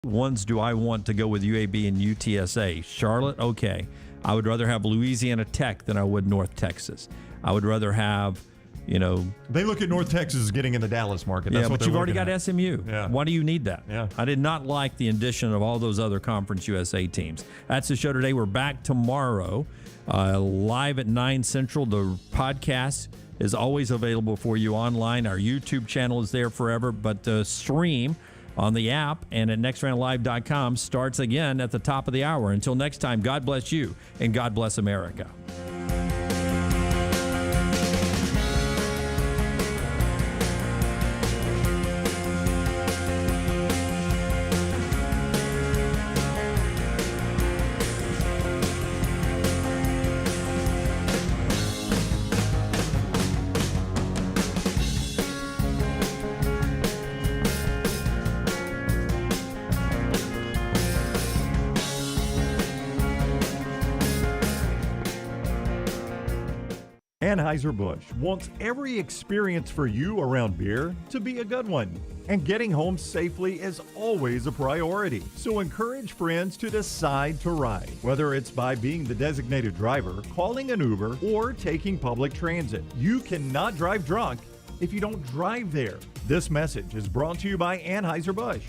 ones do I want to go with UAB and UTSA? Charlotte? Okay. I would rather have Louisiana Tech than I would North Texas. I would rather have, They look at North Texas as getting in the Dallas market. That's yeah, what but you've already looking got at. SMU. Yeah. Why do you need that? Yeah. I did not like the addition of all those other Conference USA teams. That's the show today. We're back tomorrow, live at 9 Central. The podcast is always available for you online. Our YouTube channel is there forever, but the stream on the app and at nextroundlive.com starts again at the top of the hour. Until next time, God bless you and God bless America. Anheuser-Busch wants every experience for you around beer to be a good one. And getting home safely is always a priority. So encourage friends to decide to ride, whether it's by being the designated driver, calling an Uber, or taking public transit. You cannot drive drunk if you don't drive there. This message is brought to you by Anheuser-Busch,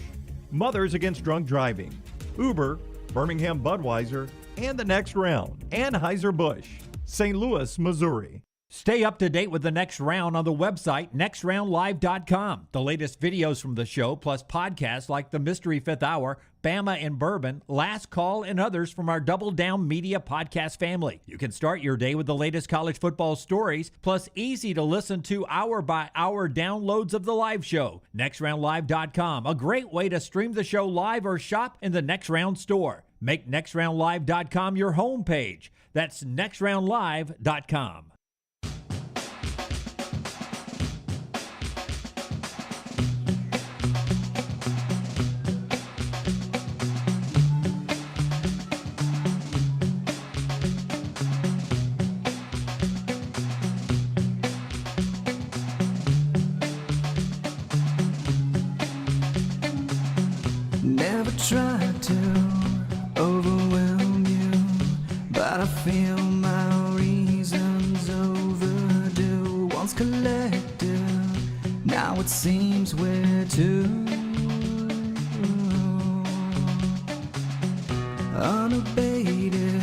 Mothers Against Drunk Driving, Uber, Birmingham Budweiser, and the Next Round. Anheuser-Busch, St. Louis, Missouri. Stay up to date with the Next Round on the website, nextroundlive.com. The latest videos from the show, plus podcasts like The Mystery Fifth Hour, Bama and Bourbon, Last Call, and others from our Double Down Media podcast family. You can start your day with the latest college football stories, plus easy to listen to hour-by-hour downloads of the live show. nextroundlive.com, a great way to stream the show live or shop in the Next Round store. Make nextroundlive.com your homepage. That's nextroundlive.com. Never tried to overwhelm you, but I feel my reasons overdue. Once collected, now it seems we're two. Unabated,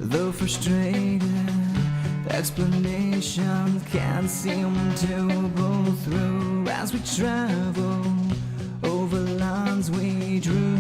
though frustrated, explanations can't seem to pull through as we travel over lines we drew.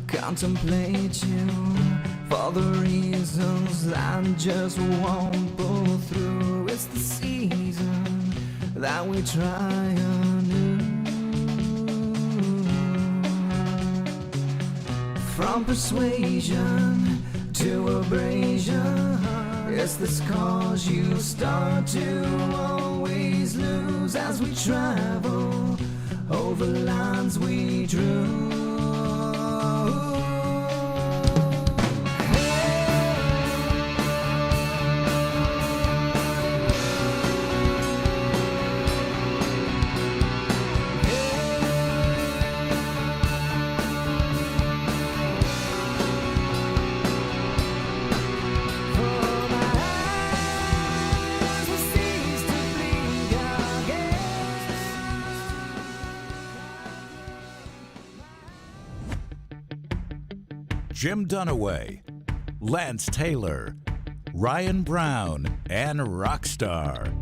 Contemplate you for the reasons I just won't pull through. It's the season that we try anew. From persuasion to abrasion, it's this cause you start to always lose as we travel over lines we drew. Jim Dunaway, Lance Taylor, Ryan Brown, and Rockstar.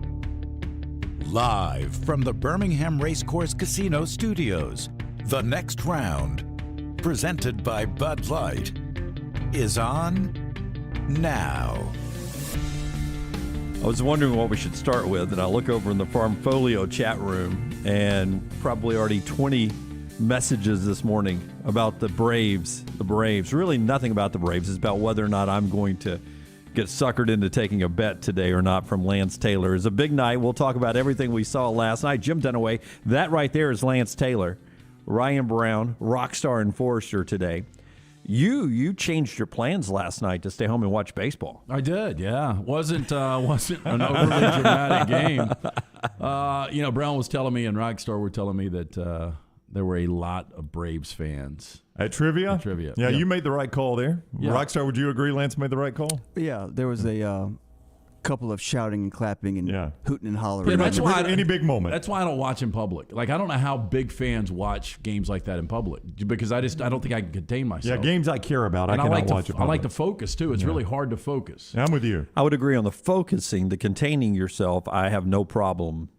Live from the Birmingham Racecourse Casino Studios, the next round, presented by Bud Light, is on now. I was wondering what we should start with, and I look over in the Farmfolio chat room, and probably already 20 messages this morning about the Braves. The Braves. Really nothing about the Braves. It's about whether or not I'm going to get suckered into taking a bet today or not from Lance Taylor. It's a big night. We'll talk about everything we saw last night. Jim Dunaway, that right there is Lance Taylor. Ryan Brown, Rockstar Enforcer today. You changed your plans last night to stay home and watch baseball. I did, yeah. Wasn't an overly dramatic game. Brown was telling me and Rockstar were telling me that there were a lot of Braves fans. At trivia? Yeah, you made the right call there. Yeah. Rockstar, would you agree Lance made the right call? Yeah, there was a couple of shouting and clapping and hooting and hollering. Yeah, that's why any big moment. That's why I don't watch in public. Like, I don't know how big fans watch games like that in public because I don't think I can contain myself. Yeah, games I care about, and I cannot watch it. I like to focus too. It's really hard to focus. I'm with you. I would agree on the focusing, the containing yourself. I have no problem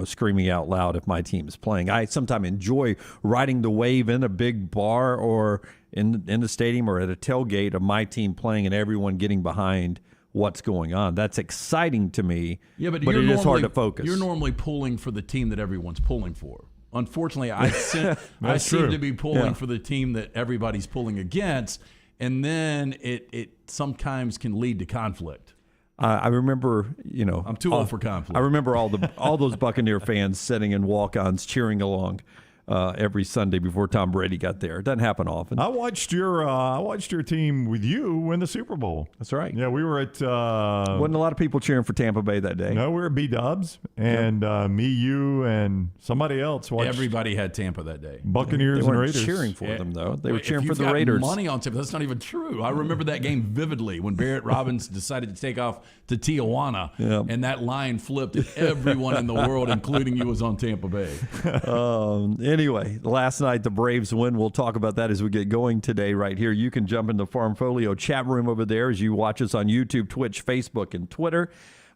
screaming out loud if my team is playing. I sometimes enjoy riding the wave in a big bar or in the stadium or at a tailgate of my team playing and everyone getting behind what's going on. That's exciting to me, but it is hard to focus. You're normally pulling for the team that everyone's pulling for. Unfortunately, I seem to be pulling for the team that everybody's pulling against, and then it sometimes can lead to conflict. I remember, I'm too old for conflict. I remember all those Buccaneer fans sitting in walk-ons cheering along every Sunday before Tom Brady got there. It doesn't happen often. I watched your team with you win the Super Bowl. That's right. Yeah, we were at. Wasn't a lot of people cheering for Tampa Bay that day. No, we were at B-Dubs, and me, you, and somebody else watched. Everybody had Tampa that day. Buccaneers they and weren't Raiders cheering for them though. They were cheering if for the you've got Raiders. Money on Tampa. That's not even true. I remember that game vividly when Barrett Robbins decided to take off to Tijuana, and that line flipped, and everyone in the world, including you, was on Tampa Bay. Anyway, last night the Braves win. We'll talk about that as we get going today right here. You can jump in the Farmfolio chat room over there as you watch us on YouTube, Twitch, Facebook, and Twitter.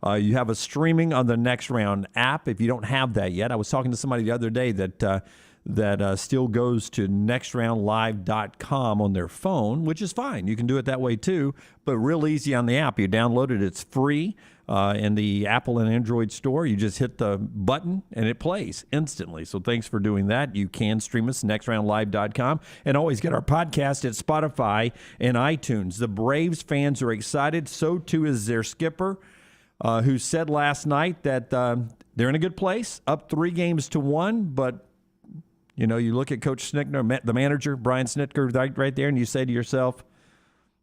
You have us streaming on the Next Round app. If you don't have that yet, I was talking to somebody the other day that still goes to nextroundlive.com on their phone, which is fine. You can do it that way too, but real easy on the app. You download it. It's free in the Apple and Android store. You just hit the button and it plays instantly. So thanks for doing that. You can stream us nextroundlive.com and always get our podcast at Spotify and iTunes. The Braves fans are excited. So too is their skipper, who said last night that they're in a good place, up 3-1, but you look at Coach Snitker, the manager, Brian Snitker, right there, and you say to yourself,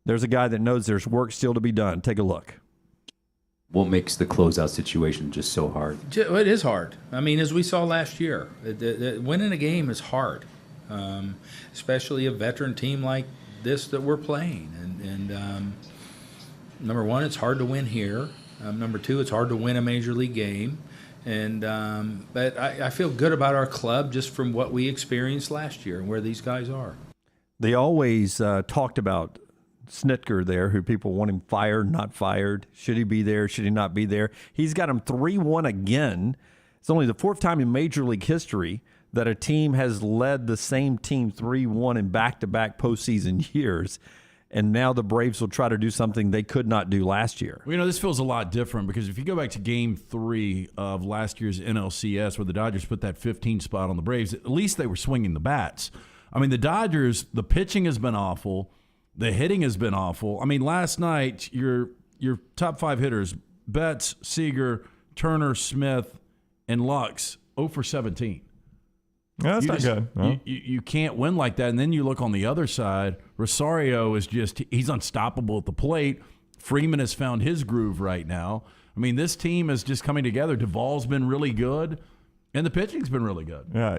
there's a guy that knows there's work still to be done. Take a look. What makes the closeout situation just so hard? It is hard. I mean, as we saw last year, winning a game is hard, especially a veteran team like this that we're playing. And number one, it's hard to win here. Number two, it's hard to win a major league game. And but I feel good about our club just from what we experienced last year and where these guys are. They always talked about Snitker there, who people want him fired, not fired. Should he be there? Should he not be there? He's got him 3-1 again. It's only the fourth time in Major League history that a team has led the same team 3-1 in back-to-back postseason years. And now the Braves will try to do something they could not do last year. Well, this feels a lot different because if you go back to Game 3 of last year's NLCS where the Dodgers put that 15 spot on the Braves, at least they were swinging the bats. I mean, the Dodgers, the pitching has been awful. The hitting has been awful. I mean, last night, your top 5 hitters, Betts, Seager, Turner, Smith, and Lux, 0 for 17. Yeah, that's not good. No. You can't win like that. And then you look on the other side, Rosario is he's unstoppable at the plate. Freeman has found his groove right now. I mean, this team is just coming together. Duvall's been really good, and the pitching's been really good. Yeah,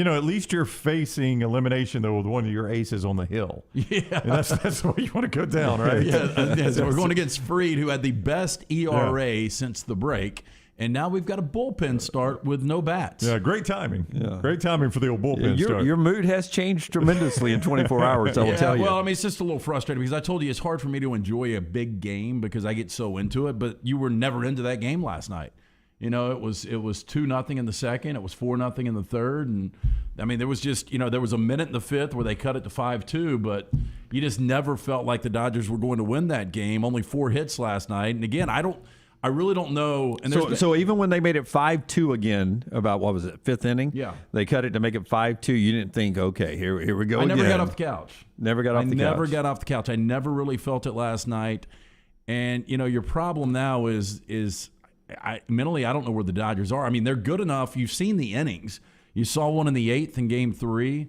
at least you're facing elimination, though, with one of your aces on the hill. Yeah. And that's the way you want to go down, right? Yeah, so we're going against Fried, who had the best ERA since the break, And now we've got a bullpen start with no bats. Yeah, great timing. Yeah. Great timing for the old bullpen start. Your mood has changed tremendously in 24 hours, I will tell you. Well, I mean, it's just a little frustrating because I told you it's hard for me to enjoy a big game because I get so into it, but you were never into that game last night. You know, it was 2-0 in the second. It was 4-0 in the third. And, I mean, there was just, there was a minute in the fifth where they cut it to 5-2, but you just never felt like the Dodgers were going to win that game. Only 4 hits last night. And, again, I really don't know. And so even when they made it 5-2 again, about, what was it, fifth inning? Yeah. They cut it to make it 5-2. You didn't think, okay, here we go I again. never got off the couch. Never got off the couch. I never got off the couch. I never really felt it last night. And, your problem now is mentally, I don't know where the Dodgers are. I mean, they're good enough. You've seen the innings. You saw one in the 8th in Game 3.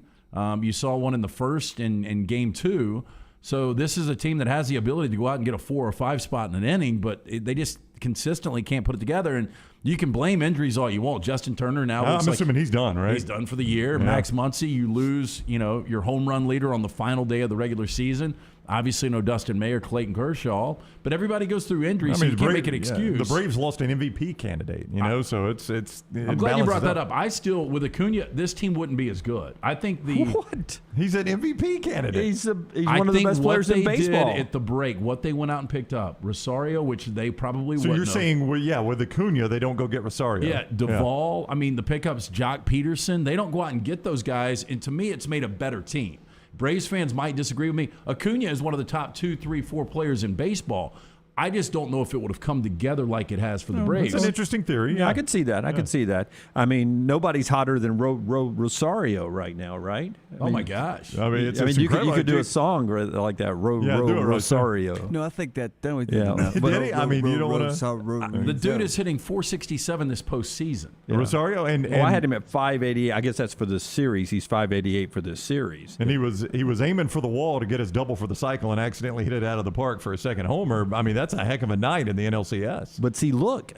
You saw one in the 1st in Game 2. So this is a team that has the ability to go out and get a 4 or 5 spot in an inning, but they just consistently can't put it together. And you can blame injuries all you want. Justin Turner now looks I'm assuming he's done, right? He's done for the year. Yeah. Max Muncy, you lose, your home run leader on the final day of the regular season. Obviously, no Dustin May or Clayton Kershaw, but everybody goes through injuries, so you can't make an excuse. The Braves lost an MVP candidate, so it's. I'm glad you brought that up. I still, with Acuna, this team wouldn't be as good. I think what? He's an MVP candidate. He's one of the best players in baseball. Did at the break, what they went out and picked up, Rosario, which they probably So wouldn't you're have. saying, with Acuna, they don't go get Rosario. Yeah, Duvall. I mean, the pickups, Jock Peterson. They don't go out and get those guys, and to me, it's made a better team. Braves fans might disagree with me. Acuna is one of the top 2, 3, 4 players in baseball. I just don't know if it would have come together like it has for the Braves. It's an interesting theory. Yeah, I could see that. I could see that. I mean, nobody's hotter than Rosario right now, right? Oh my gosh! I mean, you could do a song like that, Rosario. No, I think that was enough. Did he? I mean, you don't want to. The dude is hitting .467 this postseason. Yeah. Rosario and I had him at 588. I guess that's for this series. He's 588 for this series. And he was aiming for the wall to get his double for the cycle and accidentally hit it out of the park for a second homer. I mean, that's a heck of a night in the NLCS. But see, look,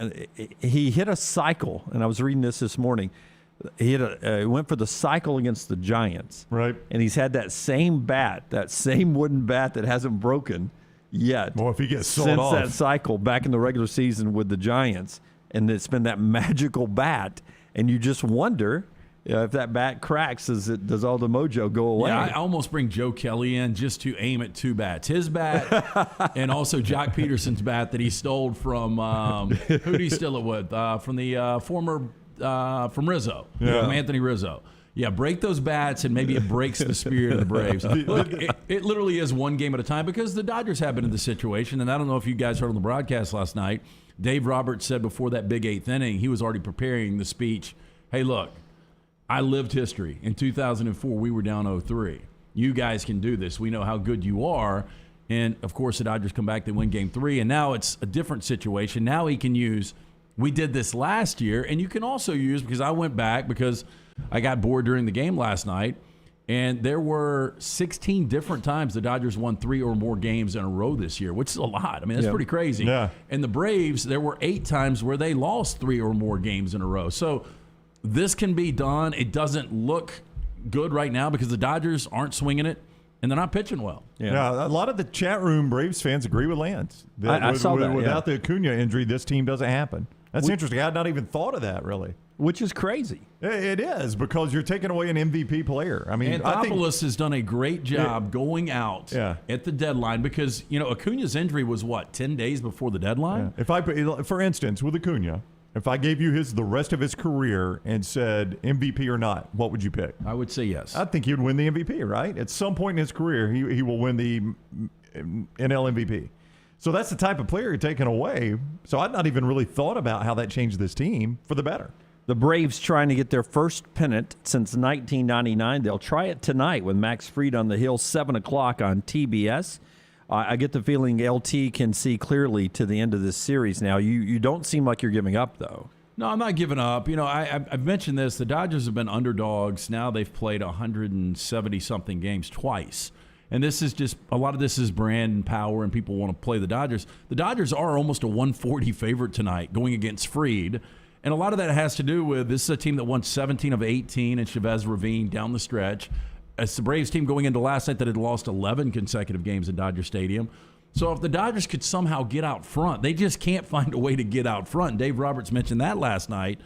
he hit a cycle, and I was reading this morning. He went for the cycle against the Giants. Right. And he's had that same wooden bat that hasn't broken yet. Well, if he gets sold off. Since that cycle back in the regular season with the Giants, and it's been that magical bat, and you just wonder if that bat cracks, does all the mojo go away? Yeah, I almost bring Joe Kelly in just to aim at 2 bats. His bat and also Jock Peterson's bat that he stole from, who did he steal it with? From the former, from Rizzo, from Anthony Rizzo. Yeah, break those bats, and maybe it breaks the spirit of the Braves. Look, it literally is one game at a time because the Dodgers have been in this situation, and I don't know if you guys heard on the broadcast last night, Dave Roberts said before that big 8th inning, he was already preparing the speech, hey, look, I lived history. In 2004, we were down 0-3. You guys can do this. We know how good you are. And, of course, the Dodgers come back, they win Game 3, and now it's a different situation. Now he can use, we did this last year, and you can also use, because I went back because I got bored during the game last night, and there were 16 different times the Dodgers won 3 or more games in a row this year, which is a lot. I mean, that's pretty crazy. Yeah. And the Braves, there were 8 times where they lost 3 or more games in a row. So this can be done. It doesn't look good right now because the Dodgers aren't swinging it, and they're not pitching well. Yeah, a lot of the chat room Braves fans agree with Lance. I saw that. Without the Acuna injury, this team doesn't happen. That's interesting. I had not even thought of that, really. Which is crazy. It is, because you're taking away an MVP player. I mean, Anthopoulos has done a great job going out at the deadline because, Acuna's injury was, 10 days before the deadline? Yeah. For instance, with Acuna, if I gave you the rest of his career and said MVP or not, what would you pick? I would say yes. I think he would win the MVP, right? At some point in his career, he will win the NL MVP. So that's the type of player you're taking away. So I'd not even really thought about how that changed this team for the better. The Braves trying to get their first pennant since 1999. They'll try it tonight with Max Fried on the hill, 7 o'clock on TBS. I get the feeling LT can see clearly to the end of this series now. You don't seem like you're giving up, though. No, I'm not giving up. I've mentioned this. The Dodgers have been underdogs. Now they've played 170-something games twice. And this is just, a lot of this is brand and power, and people want to play the Dodgers. The Dodgers are almost a 140 favorite tonight going against Fried. And a lot of that has to do with, this is a team that won 17 of 18 in Chavez Ravine down the stretch. It's the Braves team going into last night that had lost 11 consecutive games at Dodger Stadium. So if the Dodgers could somehow get out front, they just can't find a way to get out front. Dave Roberts mentioned that last night.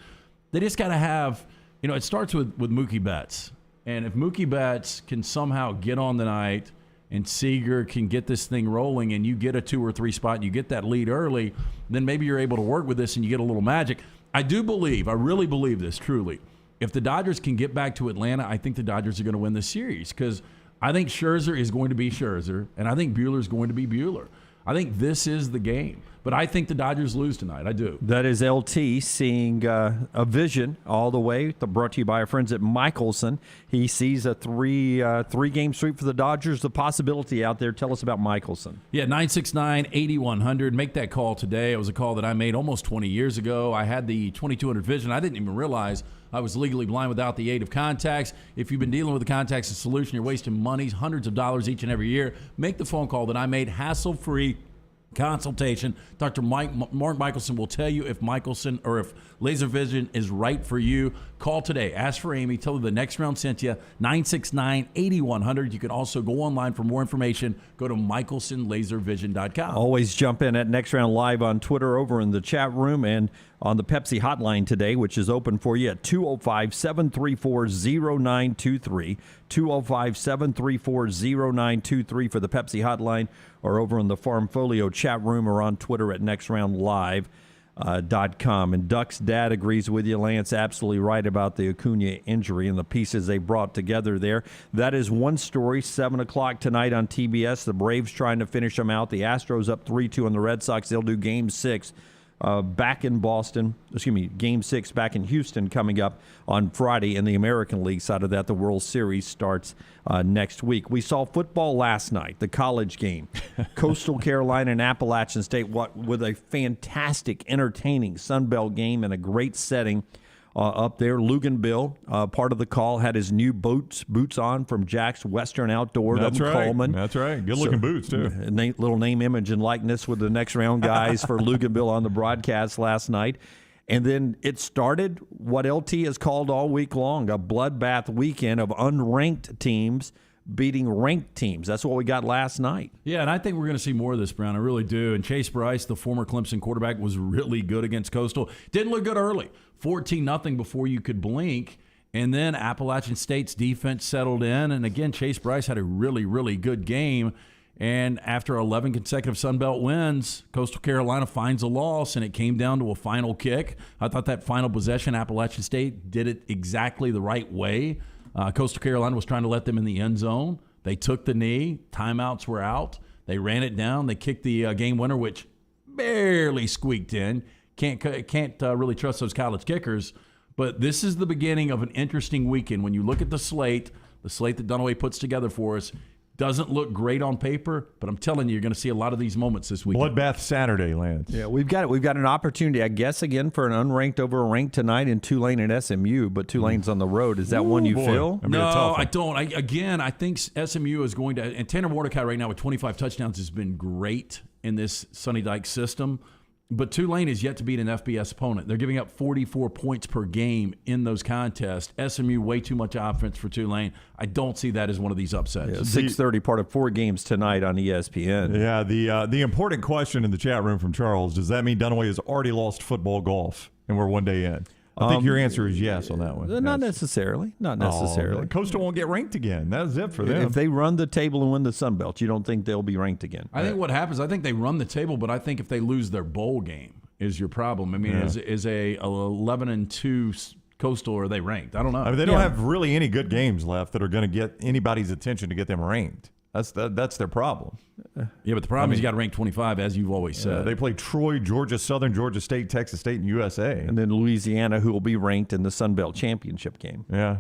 They just got to have, it starts with Mookie Betts. And if Mookie Betts can somehow get on the night and Seager can get this thing rolling and you get a 2 or 3 spot and you get that lead early, then maybe you're able to work with this and you get a little magic. I really believe this, truly. If the Dodgers can get back to Atlanta, I think the Dodgers are going to win this series because I think Scherzer is going to be Scherzer, and I think Buehler is going to be Buehler. I think this is the game. But I think the Dodgers lose tonight. I do. That is LT seeing a vision all the way. Brought to you by our friends at Michelson. He sees a three-game sweep for the Dodgers. The possibility out there. Tell us about Michelson. Yeah, 969-8100. Make that call today. It was a call that I made almost 20 years ago. I had the 2200 vision. I didn't even realize I was legally blind without the aid of contacts. If you've been dealing with the contacts solution, you're wasting money, hundreds of dollars each and every year. Make the phone call that I made, hassle-free consultation. Dr. Mark Michelson will tell you if Michelson or if laser vision is right for you. Call today. Ask for Amy. Tell her the next round sent you. 969-8100. You can also go online for more information. Go to michelsonlaservision.com. Always jump in at Next Round Live on Twitter, over in the chat room, and on the Pepsi hotline today, which is open for you at 205-734-0923. 205-734-0923 for the Pepsi hotline, or over in the Farmfolio chat room, or on Twitter at nextroundlive.com. And Duck's dad agrees with you, Lance, absolutely right about the Acuna injury and the pieces they brought together there. That is one story. 7 o'clock tonight on TBS. The Braves trying to finish them out. The Astros up 3-2 on the Red Sox. They'll do Game 6 back in Boston. Game 6 back in Houston coming up on Friday. In the American League side of that, the World Series starts next week. We saw football last night, the college game. Coastal Carolina and Appalachian State, with a fantastic, entertaining Sun Belt game and a great setting up there. Luganville, part of the call, had his new boots on from Jack's Western Outdoors up in Coleman. That's right. Good-looking boots, too. Little name, image, and likeness with the Next Round guys for Luganville on the broadcast last night. And then it started what LT has called all week long, a bloodbath weekend of unranked teams beating ranked teams. That's what we got last night. Yeah, and I think we're going to see more of this, Brown. I really do. And Chase Bryce, the former Clemson quarterback, was really good against Coastal. Didn't look good early. 14-0 before you could blink. And then Appalachian State's defense settled in. And again, Chase Bryce had a really, really good game. And after 11 consecutive Sun Belt wins, Coastal Carolina finds a loss, and it came down to a final kick. I thought that final possession, Appalachian State did it exactly the right way. Coastal Carolina was trying to let them in the end zone. They took the knee. Timeouts were out. They ran it down. They kicked the game winner, which barely squeaked in. Can't really trust those college kickers. But this is the beginning of an interesting weekend. When you look at the slate that Dunaway puts together for us, doesn't look great on paper, but I'm telling you, you're going to see a lot of these moments this weekend. Bloodbath Saturday, Lance. Yeah, we've got an opportunity, I guess, again, for an unranked over a ranked tonight in Tulane and SMU, but Tulane's on the road. Is that one you feel? No, I don't. I think SMU is going to, and Tanner Mordecai right now with 25 touchdowns has been great in this Sonny Dykes system. But Tulane is yet to beat an FBS opponent. They're giving up 44 points per game in those contests. SMU, way too much offense for Tulane. I don't see that as one of these upsets. Yeah, 6:30, part of 4 games tonight on ESPN. Yeah, the important question in the chat room from Charles, does that mean Dunaway has already lost football golf and we're one day in? I think your answer is yes on that one. Not necessarily. Coastal won't get ranked again. That's it for them. If they run the table and win the Sun Belt, you don't think they'll be ranked again? I think what happens, I think they run the table, but I think if they lose their bowl game is your problem. I mean, is a 11-2 Coastal, or are they ranked? I don't know. I mean, they don't have really any good games left that are going to get anybody's attention to get them ranked. That's their problem. Yeah, but the problem is you got to rank 25, as you've always said. They play Troy, Georgia Southern, Georgia State, Texas State, and USA. And then Louisiana, who will be ranked in the Sun Belt Championship game. Yeah.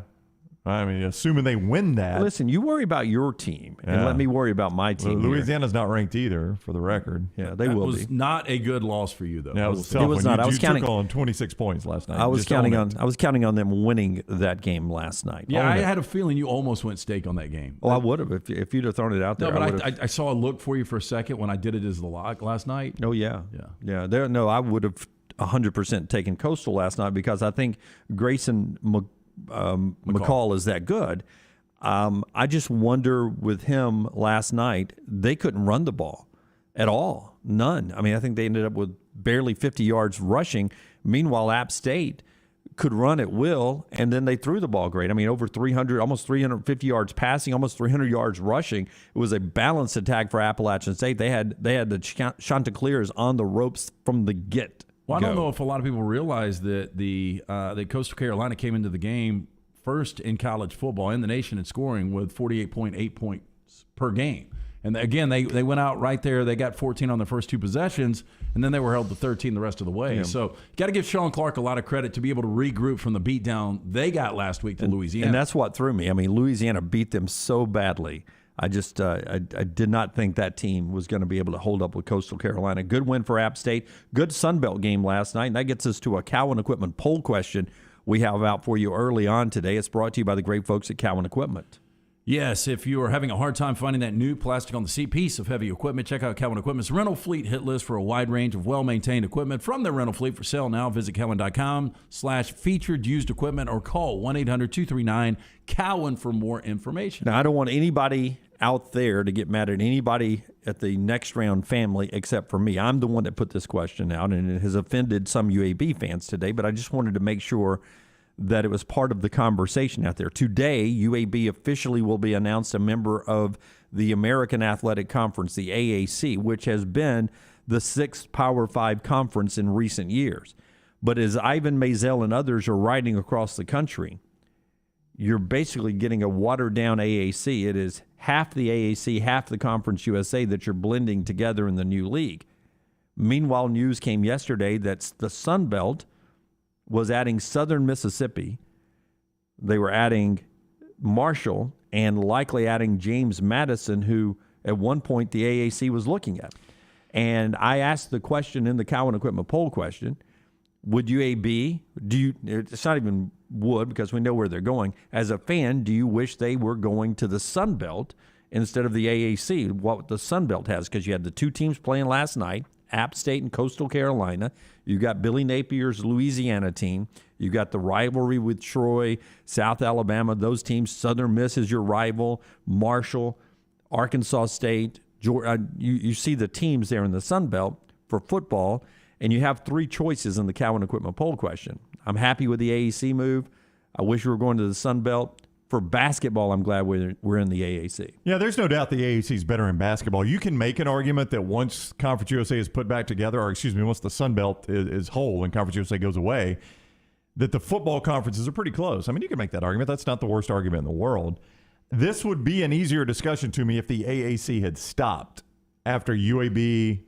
I mean, assuming they win that. Listen, you worry about your team, and let me worry about my team. Louisiana's not ranked either, for the record. Yeah, they will be. It was not a good loss for you, though. Yeah, it was tough. It was not. I was counting took on 26 points last night. I was counting on them winning that game last night. Yeah, I had a feeling you almost went steak on that game. Oh, I would have if you'd have thrown it out there. No, but I saw a look for you for a second when I did it as the lock last night. Oh yeah. I would have 100% taken Coastal last night because I think Grayson McCall is that good. I just wonder with him last night, they couldn't run the ball. at all. None. I mean, I think they ended up with barely 50 yards rushing. Meanwhile, App State could run at will, and then they threw the ball great. I mean, over 300, almost 350 yards passing, almost 300 yards rushing. It was a balanced attack for Appalachian State. They had the Chanticleers on the ropes from the get. Well, I don't know if a lot of people realize that that Coastal Carolina came into the game first in college football in the nation in scoring with 48.8 points per game. And again, they went out right there. They got 14 on their first 2 possessions, and then they were held to 13 the rest of the way. Yeah. So you got to give Sean Clark a lot of credit to be able to regroup from the beatdown they got last week to Louisiana. And that's what threw me. I mean, Louisiana beat them so badly. I just I did not think that team was going to be able to hold up with Coastal Carolina. Good win for App State. Good Sun Belt game last night, and that gets us to a Cowan Equipment poll question we have out for you early on today. It's brought to you by the great folks at Cowan Equipment. Yes, if you are having a hard time finding that new plastic on the seat piece of heavy equipment, check out Cowan Equipment's rental fleet hit list for a wide range of well-maintained equipment from their rental fleet for sale now. Visit Cowan.com/featured used equipment or call 1-800-239-COWAN for more information. Now, I don't want anybody out there to get mad at anybody at the Next Round family except for me. I'm the one that put this question out, and it has offended some UAB fans today, but I just wanted to make sure that it was part of the conversation out there. Today, UAB officially will be announced a member of the American Athletic Conference, the AAC, which has been the 6th Power 5 conference in recent years. But as Ivan Maisel and others are writing across the country, you're basically getting a watered-down AAC. It is half the AAC, half the Conference USA that you're blending together in the new league. Meanwhile, news came yesterday that the Sun Belt was adding Southern Mississippi. They were adding Marshall and likely adding James Madison, who at one point the AAC was looking at. And I asked the question in the Cowan Equipment poll question, would UAB, it's not even would because we know where they're going. As a fan, do you wish they were going to the Sun Belt instead of the AAC, what the Sun Belt has? Because you had the 2 teams playing last night, App State and Coastal Carolina. You got Billy Napier's Louisiana team. You got the rivalry with Troy, South Alabama, those teams. Southern Miss is your rival. Marshall, Arkansas State. You see the teams there in the Sun Belt for football, and you have 3 choices in the Cowan Equipment poll question. I'm happy with the AAC move. I wish we were going to the Sun Belt. For basketball, I'm glad we're in the AAC. Yeah, there's no doubt the AAC is better in basketball. You can make an argument that once Conference USA is put back together, or once the Sun Belt is whole and Conference USA goes away, that the football conferences are pretty close. I mean, you can make that argument. That's not the worst argument in the world. This would be an easier discussion to me if the AAC had stopped after UAB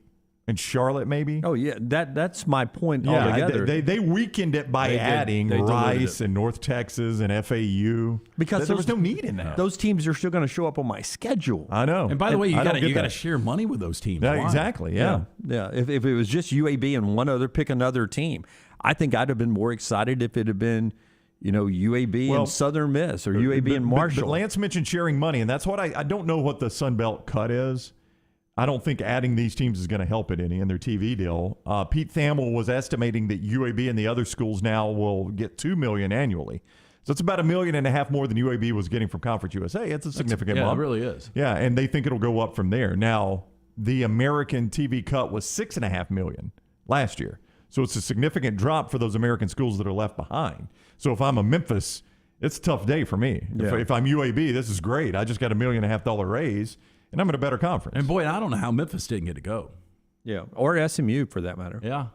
and Charlotte, maybe. Oh yeah, that's my point altogether. They weakened it by adding Rice and North Texas and FAU because there was no need in that. Those teams are still going to show up on my schedule. I know. And by the way, you got to share money with those teams. Yeah, exactly. Yeah. If it was just UAB and one other, pick another team. I think I'd have been more excited if it had been, UAB and Southern Miss or UAB and Marshall. But Lance mentioned sharing money, and that's what I don't know what the Sun Belt cut is. I don't think adding these teams is going to help it any in their TV deal. Pete Thamel was estimating that UAB and the other schools now will get $2 million annually. So it's about $1.5 million more than UAB was getting from Conference USA. It's a significant bump. It really is. Yeah, and they think it'll go up from there. Now, the American TV cut was $6.5 million last year. So it's a significant drop for those American schools that are left behind. So if I'm a Memphis, it's a tough day for me. Yeah. If I'm UAB, this is great. I just got $1.5 million raise. And I'm in a better conference. And, boy, I don't know how Memphis didn't get to go. Yeah, or SMU for that matter. Yeah.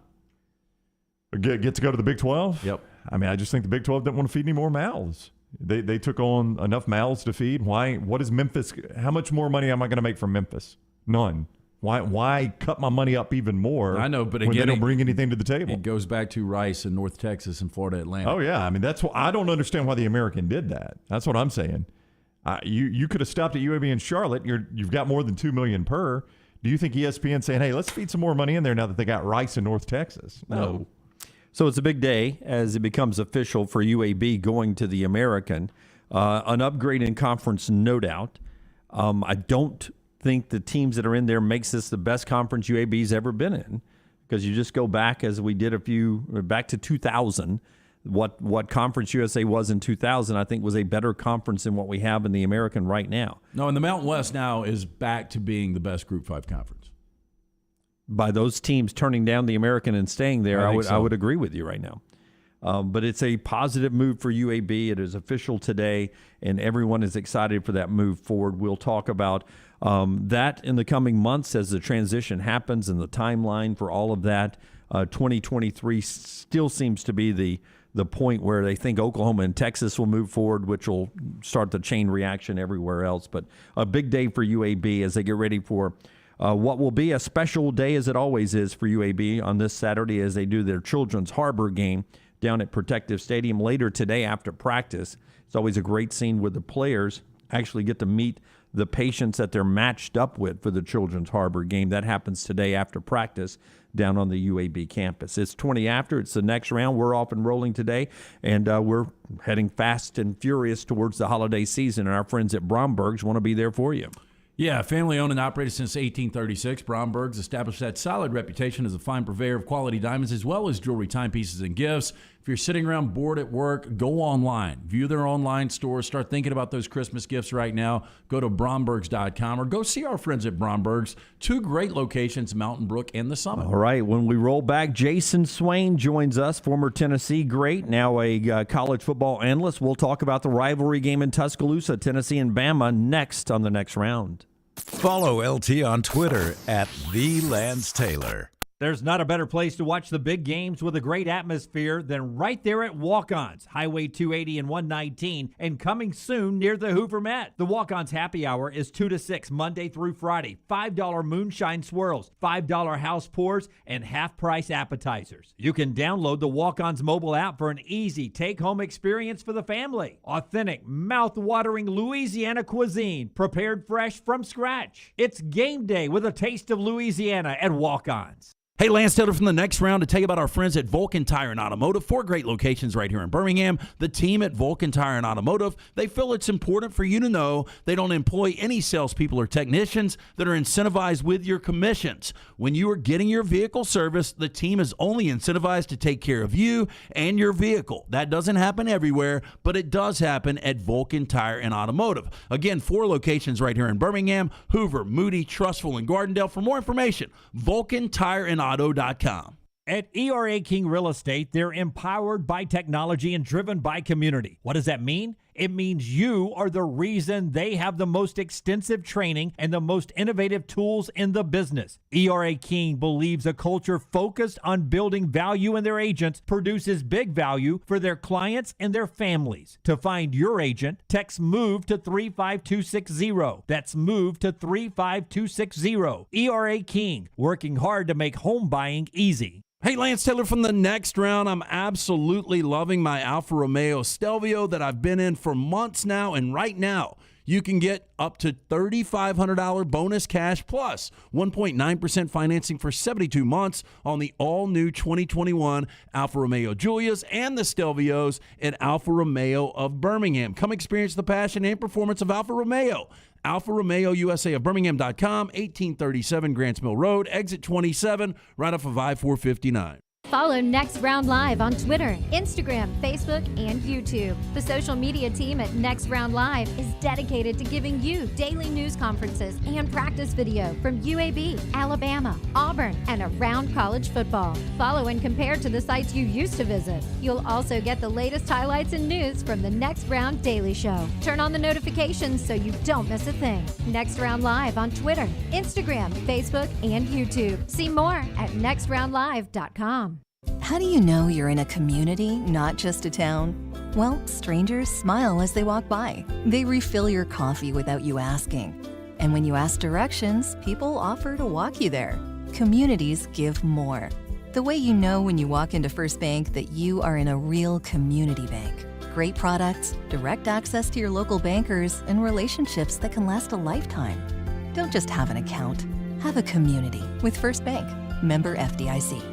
Get to go to the Big 12? Yep. I mean, I just think the Big 12 didn't want to feed any more mouths. They took on enough mouths to feed. Why? What is Memphis? How much more money am I going to make from Memphis? None. Why cut my money up even more? I know, but again, when they don't bring anything to the table. It goes back to Rice and North Texas and Florida Atlantic. Oh, yeah. I mean, that's what I don't understand why the American did that. That's what I'm saying. You could have stopped at UAB and Charlotte. You've got more than $2 million per. Do you think ESPN saying, hey, let's feed some more money in there now that they got Rice in North Texas? No. So it's a big day as it becomes official for UAB going to the American. An upgrade in conference, no doubt. I don't think the teams that are in there makes this the best conference UAB's ever been in, because you just go back as we did back to 2000. What Conference USA was in 2000, I think, was a better conference than what we have in the American right now. No, and the Mountain West now is back to being the best Group 5 conference. by those teams turning down the American and staying there, I would agree with you right now. But it's a positive move for UAB. It is official today, and everyone is excited for that move forward. We'll talk about that in the coming months as the transition happens and the timeline for all of that. 2023 still seems to be the point where they think Oklahoma and Texas will move forward, which will start the chain reaction everywhere else. But a big day for UAB as they get ready for what will be a special day, as it always is for UAB on this Saturday as they do their Children's Harbor game down at Protective Stadium later today after practice. It's always a great scene where the players actually get to meet the patients that they're matched up with for the Children's Harbor game. That happens today after practice down on the UAB campus. It's 20 after. It's the next round. We're off and rolling today, and we're heading fast and furious towards the holiday season, and our friends at Bromberg's want to be there for you. Yeah, family-owned and operated since 1836, Bromberg's established that solid reputation as a fine purveyor of quality diamonds as well as jewelry, timepieces, and gifts. If you're sitting around bored at work, go online. View their online store. Start thinking about those Christmas gifts right now. Go to brombergs.com or go see our friends at Bromberg's. 2 great locations, Mountain Brook and the Summit. All right, when we roll back, Jayson Swain joins us, former Tennessee great, now a college football analyst. We'll talk about the rivalry game in Tuscaloosa, Tennessee and Bama, next on the next round. Follow LT on Twitter at @TheLanceTaylor. There's not a better place to watch the big games with a great atmosphere than right there at Walk-On's, Highway 280 and 119, and coming soon near the Hoover Met. The Walk-On's happy hour is 2 to 6, Monday through Friday. $5 moonshine swirls, $5 house pours, and half-price appetizers. You can download the Walk-On's mobile app for an easy take-home experience for the family. Authentic, mouth-watering Louisiana cuisine, prepared fresh from scratch. It's game day with a taste of Louisiana at Walk-On's. Hey, Lance Taylor from the next round to tell you about our friends at Vulcan Tire and Automotive. 4 great locations right here in Birmingham. The team at Vulcan Tire and Automotive, they feel it's important for you to know they don't employ any salespeople or technicians that are incentivized with your commissions. When you are getting your vehicle serviced, the team is only incentivized to take care of you and your vehicle. That doesn't happen everywhere, but it does happen at Vulcan Tire and Automotive. Again, 4 locations right here in Birmingham, Hoover, Moody, Trussville, and Gardendale. For more information, Vulcan Tire and Auto.com. At ERA King Real Estate, they're empowered by technology and driven by community. What does that mean? It means you are the reason they have the most extensive training and the most innovative tools in the business. ERA King believes a culture focused on building value in their agents produces big value for their clients and their families. To find your agent, text MOVE to 35260. That's MOVE to 35260. ERA King, working hard to make home buying easy. Hey, Lance Taylor from the next round. I'm absolutely loving my Alfa Romeo Stelvio that I've been in for months now, and right now you can get up to $3,500 bonus cash plus 1.9% financing for 72 months on the all-new 2021 Alfa Romeo Giulias and the Stelvios at Alfa Romeo of Birmingham. Come experience the passion and performance of Alfa Romeo. Alfa Romeo USA of Birmingham.com, 1837 Grants Mill Road, exit 27, right off of I-459. Follow Next Round Live on Twitter, Instagram, Facebook, and YouTube. The social media team at Next Round Live is dedicated to giving you daily news conferences and practice video from UAB, Alabama, Auburn, and around college football. Follow and compare to the sites you used to visit. You'll also get the latest highlights and news from the Next Round Daily Show. Turn on the notifications so you don't miss a thing. Next Round Live on Twitter, Instagram, Facebook, and YouTube. See more at nextroundlive.com. How do you know you're in a community, not just a town? Well, strangers smile as they walk by. They refill your coffee without you asking. And when you ask directions, people offer to walk you there. Communities give more. The way you know when you walk into First Bank that you are in a real community bank. Great products, direct access to your local bankers, and relationships that can last a lifetime. Don't just have an account. Have a community with First Bank. Member FDIC.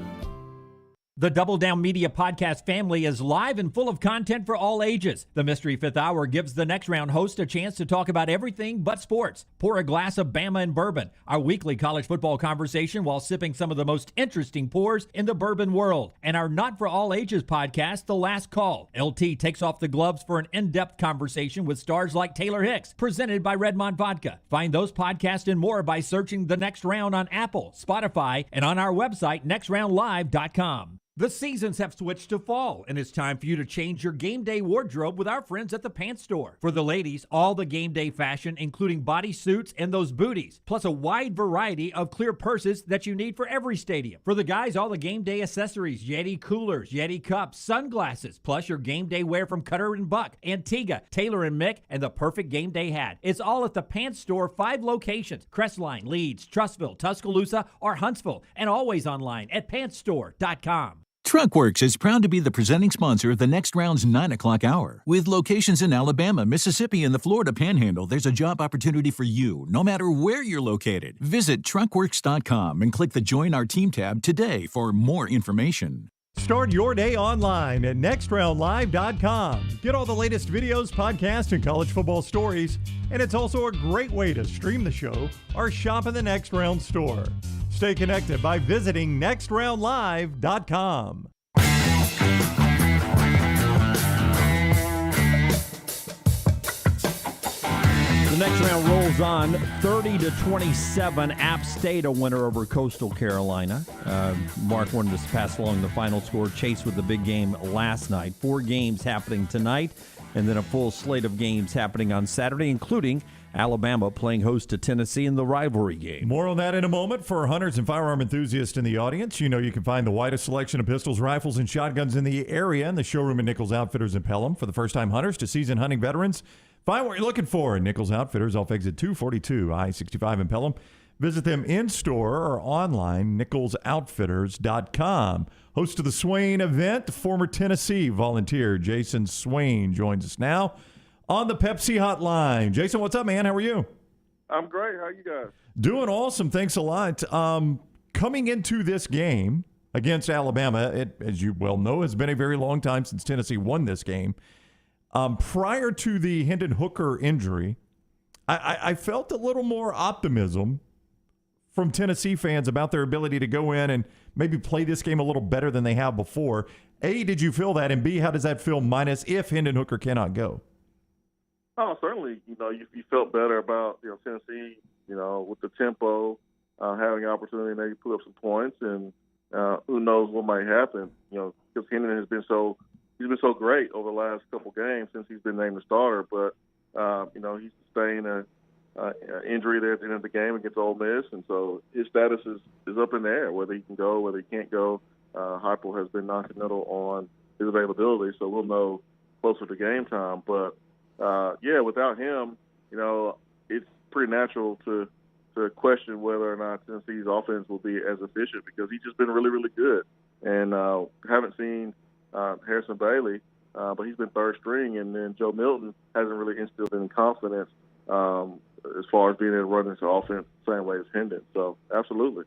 The Double Down Media podcast family is live and full of content for all ages. The Mystery Fifth Hour gives the Next Round host a chance to talk about everything but sports. Pour a glass of Bama and bourbon, our weekly college football conversation while sipping some of the most interesting pours in the bourbon world. And our Not For All Ages podcast, The Last Call. LT takes off the gloves for an in-depth conversation with stars like Taylor Hicks, presented by Redmond Vodka. Find those podcasts and more by searching The Next Round on Apple, Spotify, and on our website, nextroundlive.com. The seasons have switched to fall, and it's time for you to change your game day wardrobe with our friends at the Pants Store. For the ladies, all the game day fashion, including bodysuits and those booties, plus a wide variety of clear purses that you need for every stadium. For the guys, all the game day accessories, Yeti coolers, Yeti cups, sunglasses, plus your game day wear from Cutter and Buck, Antigua, Taylor and Mick, and the perfect game day hat. It's all at the Pants Store, 5 locations: Crestline, Leeds, Trussville, Tuscaloosa, or Huntsville, and always online at pantsstore.com. TruckWorks is proud to be the presenting sponsor of the Next Round's 9 o'clock hour. With locations in Alabama, Mississippi, and the Florida Panhandle, there's a job opportunity for you, no matter where you're located. Visit truckworks.com and click the Join Our Team tab today for more information. Start your day online at nextroundlive.com. Get all the latest videos, podcasts, and college football stories. And it's also a great way to stream the show or shop in the Next Round store. Stay connected by visiting nextroundlive.com. The next round rolls on 30-27. App State a winner over Coastal Carolina. Mark wanted to pass along the final score. Chase with the big game last night. 4 games happening tonight, and then a full slate of games happening on Saturday, including Alabama playing host to Tennessee in the rivalry game. More on that in a moment. For hunters and firearm enthusiasts in the audience, you know you can find the widest selection of pistols, rifles, and shotguns in the area in the showroom at Nichols Outfitters in Pelham. For the first-time hunters to seasoned hunting veterans, find what you're looking for in Nichols Outfitters off exit 242, I-65 in Pelham. Visit them in-store or online, nicholsoutfitters.com. Host of the Swain event, former Tennessee volunteer Jayson Swain joins us now on the Pepsi hotline. Jason, what's up, man? How are you? I'm great. How are you guys? Doing awesome. Thanks a lot. Coming into this game against Alabama, it, as you well know, has been a very long time since Tennessee won this game. Prior to the Hendon Hooker injury, I felt a little more optimism from Tennessee fans about their ability to go in and maybe play this game a little better than they have before. A, did you feel that? And B, how does that feel minus if Hendon Hooker cannot go? Oh, certainly. You know, you felt better about, Tennessee, with the tempo, having an opportunity to maybe put up some points, and who knows what might happen, because Hendon has been so great over the last couple games since he's been named the starter, but, he's sustained an injury there at the end of the game against Ole Miss, and so his status is up in the air, whether he can go, whether he can't go. Harper has been non-committal on his availability, so we'll know closer to game time, but without him, it's pretty natural to question whether or not Tennessee's offense will be as efficient because he's just been really, really good. And haven't seen Harrison Bailey, but he's been third string, and then Joe Milton hasn't really instilled any confidence as far as being able to run into offense the same way as Hendon. So, absolutely.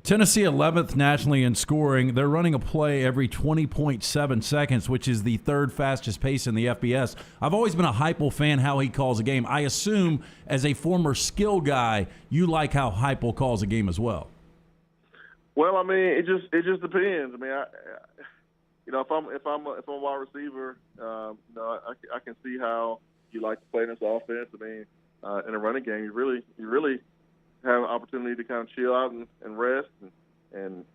Tennessee 11th nationally in scoring. They're running a play every 20.7 seconds, which is the third fastest pace in the FBS. I've always been a Heupel fan how he calls a game. I assume as a former skill guy, you like how Heupel calls a game as well. Well, I mean, it just depends. I mean, if I'm a wide receiver, I can see how you like to play in this offense. I mean, in a running game, you really have an opportunity to kind of chill out and rest, and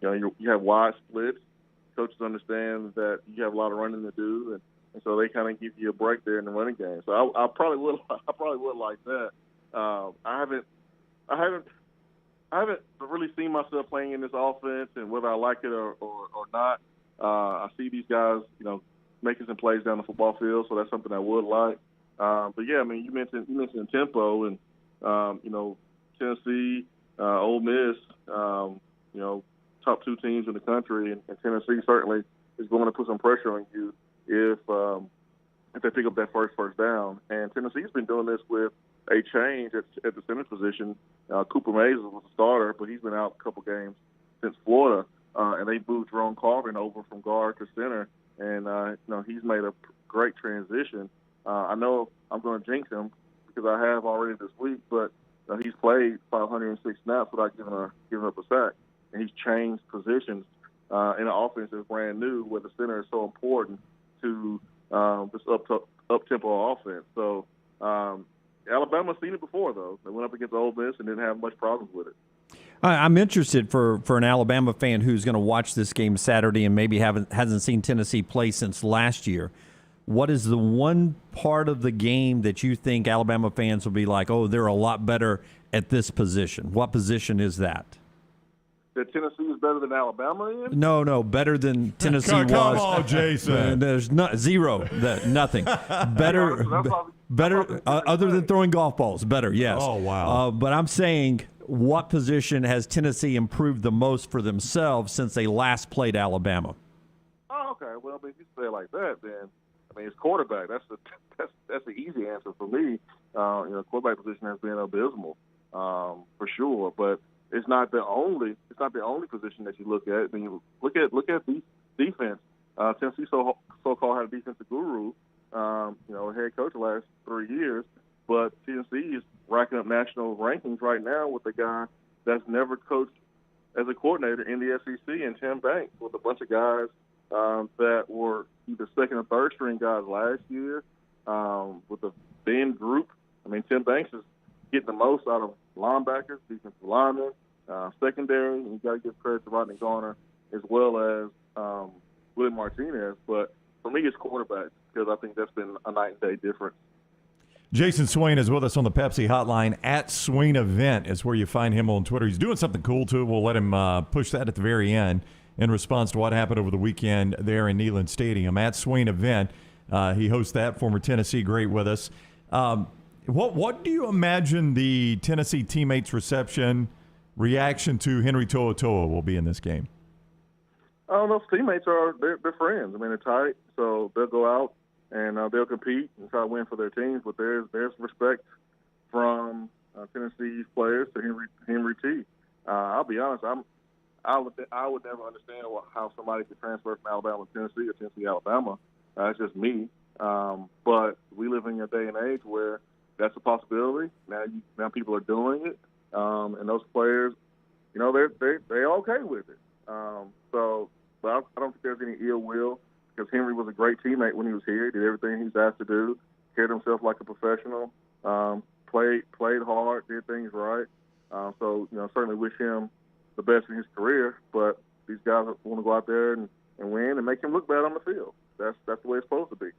you have wide splits. Coaches understand that you have a lot of running to do, and so they kind of give you a break there in the running game. So I probably would like that. I haven't really seen myself playing in this offense, and whether I like it or not. I see these guys, making some plays down the football field, so that's something I would like. But yeah, I mean, you mentioned tempo, and Tennessee, Ole Miss, top 2 teams in the country, and Tennessee certainly is going to put some pressure on you if they pick up that first down. And Tennessee's been doing this with a change at the center position. Cooper Mays was the starter, but he's been out a couple games since Florida. and they moved Jerome Carvin over from guard to center, and he's made a great transition. I know I'm going to jinx him because I have already this week, but he's played 506 snaps without giving up a sack, and he's changed positions in an offense that's brand new, where the center is so important to this up-tempo offense. So Alabama's seen it before, though. They went up against Ole Miss and didn't have much problems with it. I'm interested for an Alabama fan who's going to watch this game Saturday and maybe hasn't seen Tennessee play since last year. What is the one part of the game that you think Alabama fans will be like, oh, they're a lot better at this position? What position is that? That Tennessee is better than Alabama in? No, better than Tennessee was. Come on, Jason. There's zero, nothing. Better, other than throwing golf balls, better, yes. Oh, wow. But I'm saying, what position has Tennessee improved the most for themselves since they last played Alabama? Oh, okay. Well, if you say it like that, then it's quarterback. That's the easy answer for me. Quarterback position has been abysmal for sure, but it's not the only position that you look at. When you look at the defense, Tennessee so-called had a defensive guru, a head coach the last 3 years, but Tennessee is racking up national rankings right now with a guy that's never coached as a coordinator in the SEC, and Tim Banks, with a bunch of guys that were either second or third string guys last year, with the bend group. Tim Banks is getting the most out of linebackers, defensive linemen, secondary, and you got to give credit to Rodney Garner as well as Willie Martinez. But for me, it's quarterbacks, because I think that's been a night and day difference. Jayson Swain is with us on the Pepsi hotline. At Swain Event is where you find him on Twitter. He's doing something cool, too. We'll let him push that at the very end in response to what happened over the weekend there in Neyland Stadium. At Swain Event, he hosts that, former Tennessee great with us. What do you imagine the Tennessee teammates' reaction to Henry To'oTo'o will be in this game? I don't know. Teammates they're friends. They're tight, so they'll go out and they'll compete and try to win for their teams. But there's respect from Tennessee's players to Henry T. I'll be honest. I would never understand how somebody could transfer from Alabama to Tennessee or Tennessee to Alabama. That's just me. But we live in a day and age where that's a possibility. Now people are doing it, and those players, they're okay with it. But I don't think there's any ill will, because Henry was a great teammate when he was here. Did everything he's asked to do, carried himself like a professional, played hard, did things right. Certainly wish him the best in his career. But these guys want to go out there and win and make him look bad on the field. That's the way it's supposed to be.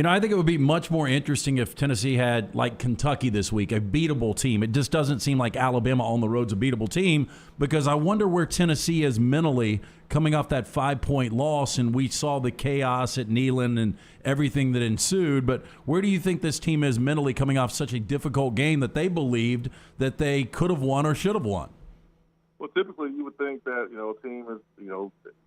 I think it would be much more interesting if Tennessee had, like Kentucky this week, a beatable team. It just doesn't seem like Alabama on the road's a beatable team, because I wonder where Tennessee is mentally coming off that 5-point loss, and we saw the chaos at Neyland and everything that ensued. But where do you think this team is mentally coming off such a difficult game that they believed that they could have won or should have won? Well, typically you would think that, a team is,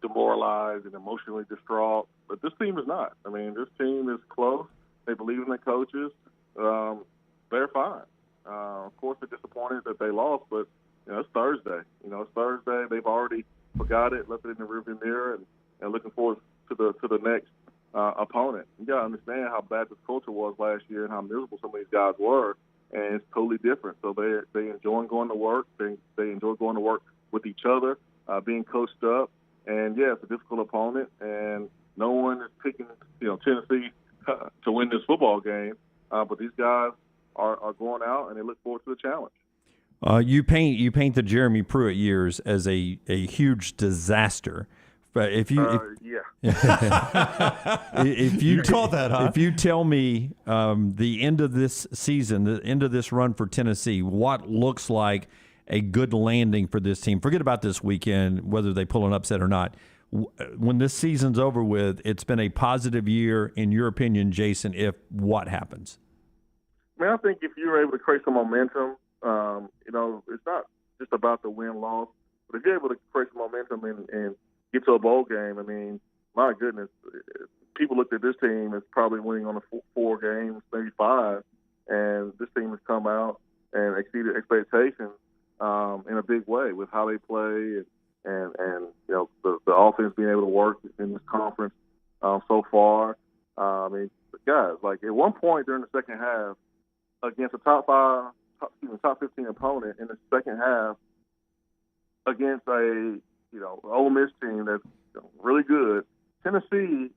demoralized and emotionally distraught, but this team is not. This team is close. They believe in their coaches. They're fine. Of course, they're disappointed that they lost, but, it's Thursday. It's Thursday. They've already forgot it, left it in the rearview mirror, and looking forward to the next opponent. You got to understand how bad this culture was last year and how miserable some of these guys were. And it's totally different. So they enjoy going to work. They enjoy going to work with each other, being coached up. And, yeah, it's a difficult opponent. And no one is picking, Tennessee to win this football game. But these guys are going out, and they look forward to the challenge. You paint the Jeremy Pruitt years as a huge disaster. But if you call that, huh? If you tell me the end of this season, the end of this run for Tennessee, what looks like a good landing for this team? Forget about this weekend, whether they pull an upset or not. When this season's over with, it's been a positive year, in your opinion, Jason. If what happens? I think if you're able to create some momentum, it's not just about the win-loss, but if you're able to create some momentum and get to a bowl game, my goodness, people looked at this team as probably winning on 4 games, maybe 5, and this team has come out and exceeded expectations in a big way with how they play and the offense being able to work in this conference so far. I mean, guys, like at one point during the second half, against a top 15 opponent in the second half, against a Ole Miss team that's really good, Tennessee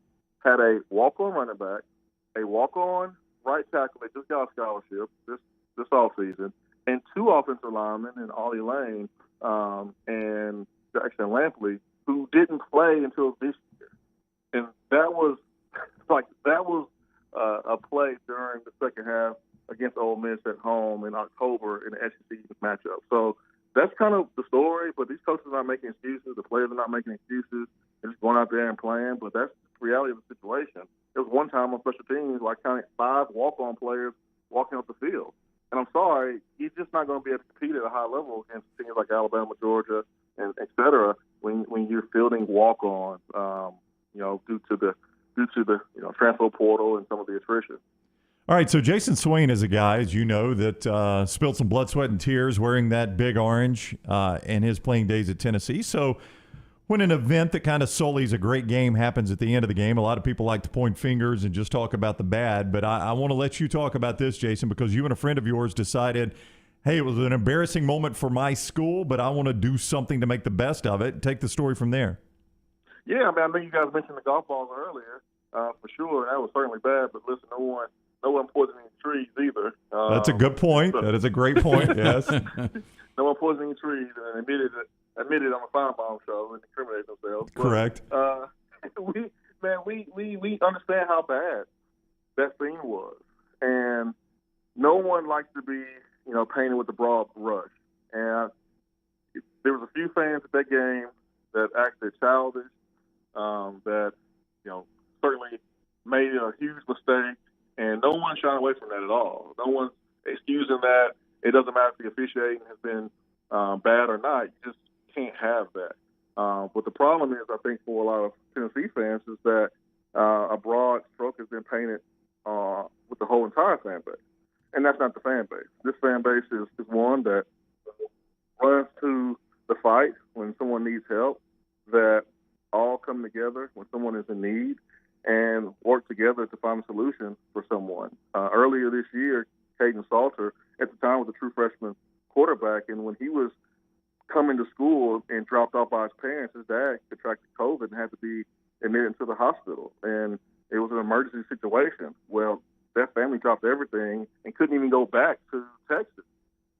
had a walk-on running back, a walk-on right tackle that just got a scholarship this offseason, and 2 offensive linemen in Ollie Lane and Jackson Lampley, who didn't play until this year. And that was a play during the second half against Ole Miss at home in October in the SEC matchup. So that's kind of the story, but these coaches are not making excuses. The players are not making excuses. They're just going out there and playing, but that's the reality of the situation. There was one time on special teams where I counted 5 walk-on players walking off the field. And I'm sorry, you're just not going to be able to compete at a high level against teams like Alabama, Georgia, and et cetera when you're fielding walk-on, due to the transfer portal and some of the attrition. All right, so Jayson Swain is a guy, as you know, that spilled some blood, sweat, and tears wearing that big orange in his playing days at Tennessee. So when an event that kind of sullies a great game happens at the end of the game, a lot of people like to point fingers and just talk about the bad. But I want to let you talk about this, Jayson, because you and a friend of yours decided, hey, it was an embarrassing moment for my school, but I want to do something to make the best of it. Take the story from there. Yeah, I mean, I know you guys mentioned the golf balls earlier, for sure. That was certainly bad, but listen, no one poisoning trees either. That's a good point. That is a great point, yes. No one poisoning trees, and admitted on the Feinbaum show and incriminated themselves. Correct. But, we understand how bad that scene was, and no one likes to be, painted with the broad brush. And there was a few fans at that game that acted childish, that certainly made a huge mistake, and no one shied away from that at all. No one's excusing that. It doesn't matter if the officiating has been bad or not. You just can't have that. But the problem is, I think, for a lot of Tennessee fans is that a broad stroke has been painted with the whole entire fan base. And that's not the fan base. This fan base is one that runs to the fight when someone needs help, that all come together when someone is in need and work together to find a solution for someone. Earlier this year, Caden Salter, at the time, was a true freshman quarterback, and when he was coming to school and dropped off by his parents, his dad contracted COVID and had to be admitted into the hospital. And it was an emergency situation. Well, that family dropped everything and couldn't even go back to Texas.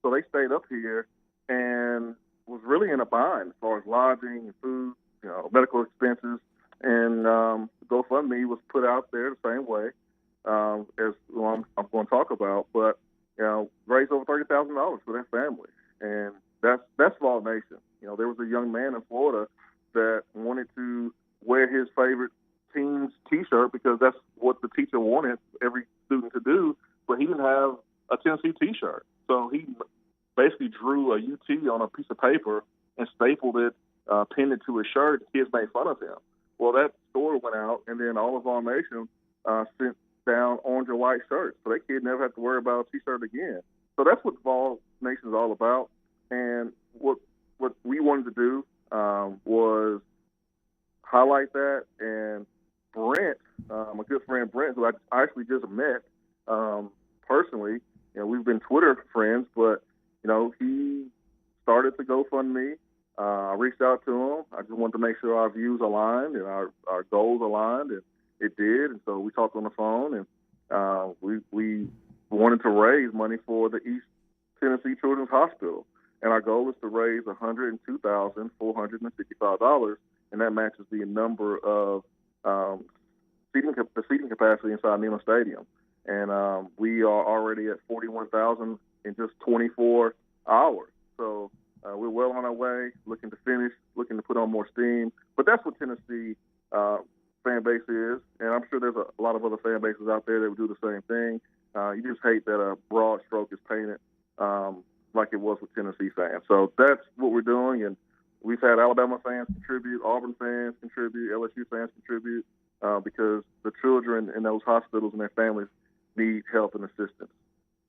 So they stayed up here and was really in a bind as far as lodging and food, medical expenses. And GoFundMe was put out there the same way as I'm going to talk about, but raised over $30,000 for their family, and that's Vol Nation. There was a young man in Florida that wanted to wear his favorite team's T-shirt because that's what the teacher wanted every student to do, but he didn't have a Tennessee T-shirt, so he basically drew a UT on a piece of paper and stapled it, pinned it to his shirt. Kids made fun of him. Well, that story went out, and then all of Vol Nation sent down orange and white shirts, so that kid never had to worry about a T-shirt again. So that's what Vol Nation is all about. And what we wanted to do was highlight that. And Brent, my good friend Brent, who I actually just met personally, we've been Twitter friends, but he started the GoFundMe. I reached out to him. I just wanted to make sure our views aligned and our goals aligned, and it did. And so we talked on the phone, and we wanted to raise money for the East Tennessee Children's Hospital. And our goal is to raise $102,465, and that matches the number of the seating capacity inside Neyland Stadium. And we are already at 41,000 in just 24 hours. So we're well on our way, looking to finish, looking to put on more steam. But that's what Tennessee fan base is, and I'm sure there's a lot of other fan bases out there that would do the same thing. You just hate that a broad stroke is painted like it was with Tennessee fans. So that's what we're doing, and we've had Alabama fans contribute, Auburn fans contribute, LSU fans contribute, because the children in those hospitals and their families need help and assistance.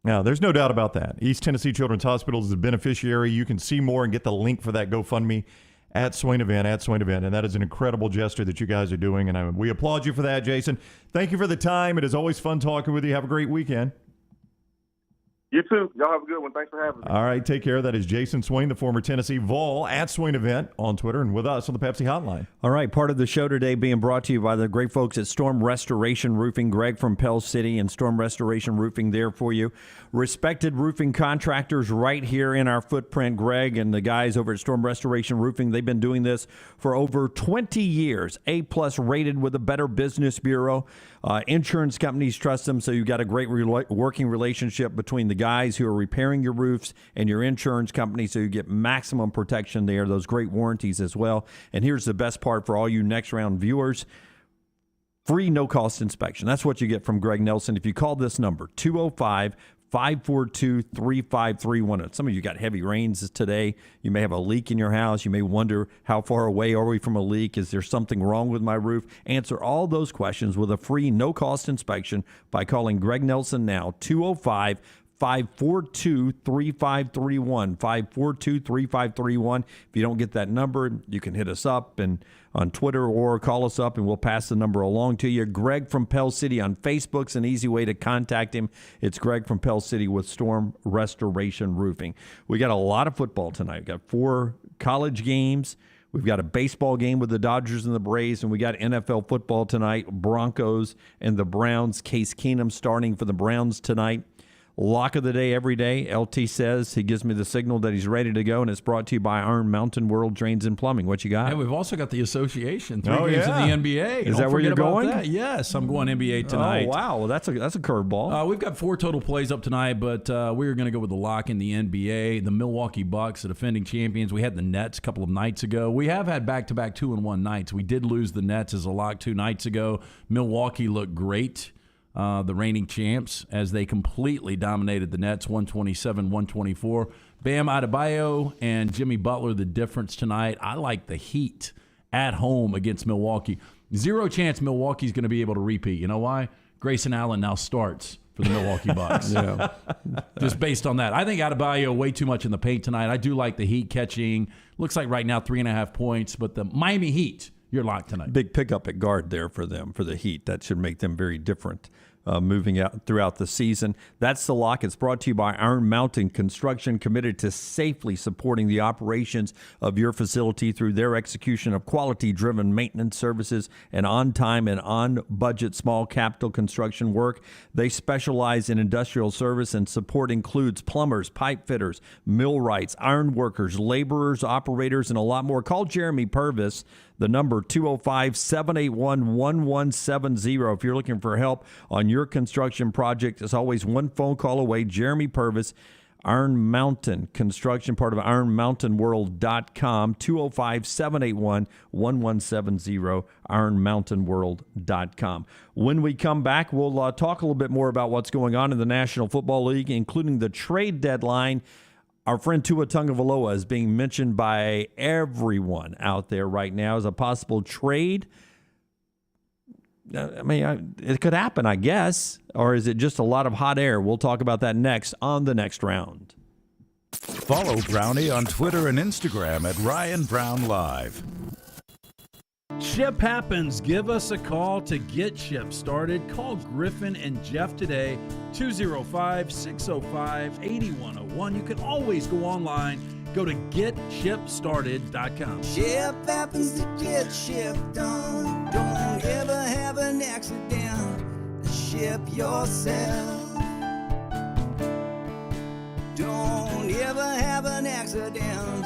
Now, there's no doubt about that. East Tennessee Children's Hospital is the beneficiary. You can see more and get the link for that GoFundMe at Swain Event, and that is an incredible gesture that you guys are doing, and we applaud you for that, Jayson. Thank you for the time. It is always fun talking with you. Have a great weekend. You too. Y'all have a good one. Thanks for having me. All right, take care. That is Jayson Swain, the former Tennessee Vol, at Swain Event on Twitter and with us on the Pepsi Hotline. All right, part of the show today being brought to you by the great folks at Storm Restoration Roofing. Greg from Pell City and Storm Restoration Roofing there for you. Respected roofing contractors right here in our footprint. Greg and the guys over at Storm Restoration Roofing, they've been doing this for over 20 years. A-plus rated with the Better Business Bureau. Insurance companies trust them, so you've got a great working relationship between the guys who are repairing your roofs and your insurance company, so you get maximum protection there, those great warranties as well. And here's the best part for all you Next Round viewers. Free no-cost inspection. That's what you get from Greg Nelson. If you call this number, 205-542-3531. Some of you got heavy rains today. You may have a leak in your house. You may wonder, how far away are we from a leak? Is there something wrong with my roof? Answer all those questions with a free no-cost inspection by calling Greg Nelson now, 205-542-3531, 542-3531. If you don't get that number, you can hit us up and on Twitter or call us up, and we'll pass the number along to you. Greg from Pell City on Facebook's an easy way to contact him. It's Greg from Pell City with Storm Restoration Roofing. We got a lot of football tonight. We've got 4 college games. We've got a baseball game with the Dodgers and the Braves, and we got NFL football tonight, Broncos and the Browns. Case Keenum starting for the Browns tonight. Lock of the day every day. LT says he gives me the signal that he's ready to go, and it's brought to you by Iron Mountain World Drains and Plumbing. What you got? And we've also got the association. 3 games in the NBA. Is that where you're going? That. Yes, I'm going NBA tonight. Oh, wow. Well, that's a curveball. We've got 4 total plays up tonight, but we're going to go with the lock in the NBA. The Milwaukee Bucks, the defending champions. We had the Nets a couple of nights ago. We have had back-to-back 2-1 nights. We did lose the Nets as a lock 2 nights ago. Milwaukee looked great. The reigning champs, as they completely dominated the Nets, 127-124. Bam Adebayo and Jimmy Butler, the difference tonight. I like the Heat at home against Milwaukee. 0 chance Milwaukee's going to be able to repeat. You know why? Grayson Allen now starts for the Milwaukee Bucks. Yeah. Just based on that. I think Adebayo way too much in the paint tonight. I do like the Heat catching. Looks like right now 3.5 points, but the Miami Heat, you're locked tonight. Big pickup at guard there for them, for the Heat. That should make them very different moving out throughout the season. That's the lock. It's brought to you by Iron Mountain Construction, committed to safely supporting the operations of your facility through their execution of quality-driven maintenance services and on-time and on-budget small capital construction work. They specialize in industrial service, and support includes plumbers, pipe fitters, millwrights, iron workers, laborers, operators, and a lot more. Call Jeremy Purvis. The number 205-781-1170. If you're looking for help on your construction project, it's always one phone call away. Jeremy Purvis, Iron Mountain Construction, part of IronMountainWorld.com, 205-781-1170, IronMountainWorld.com. When we come back, we'll talk a little bit more about what's going on in the National Football League, including the trade deadline. Our friend Tua Tagovailoa is being mentioned by everyone out there right now as a possible trade. I mean, it could happen, I guess. Or is it just a lot of hot air? We'll talk about that next on the Next Round. Follow Brownie on Twitter and Instagram at Ryan Brown Live. Ship happens. Give us a call to get ship started. Call Griffin and Jeff today, 205-605-8101. You can always go online. Go to getshipstarted.com. Ship happens to get ship done. Don't ever have an accident. Ship yourself. Don't ever have an accident.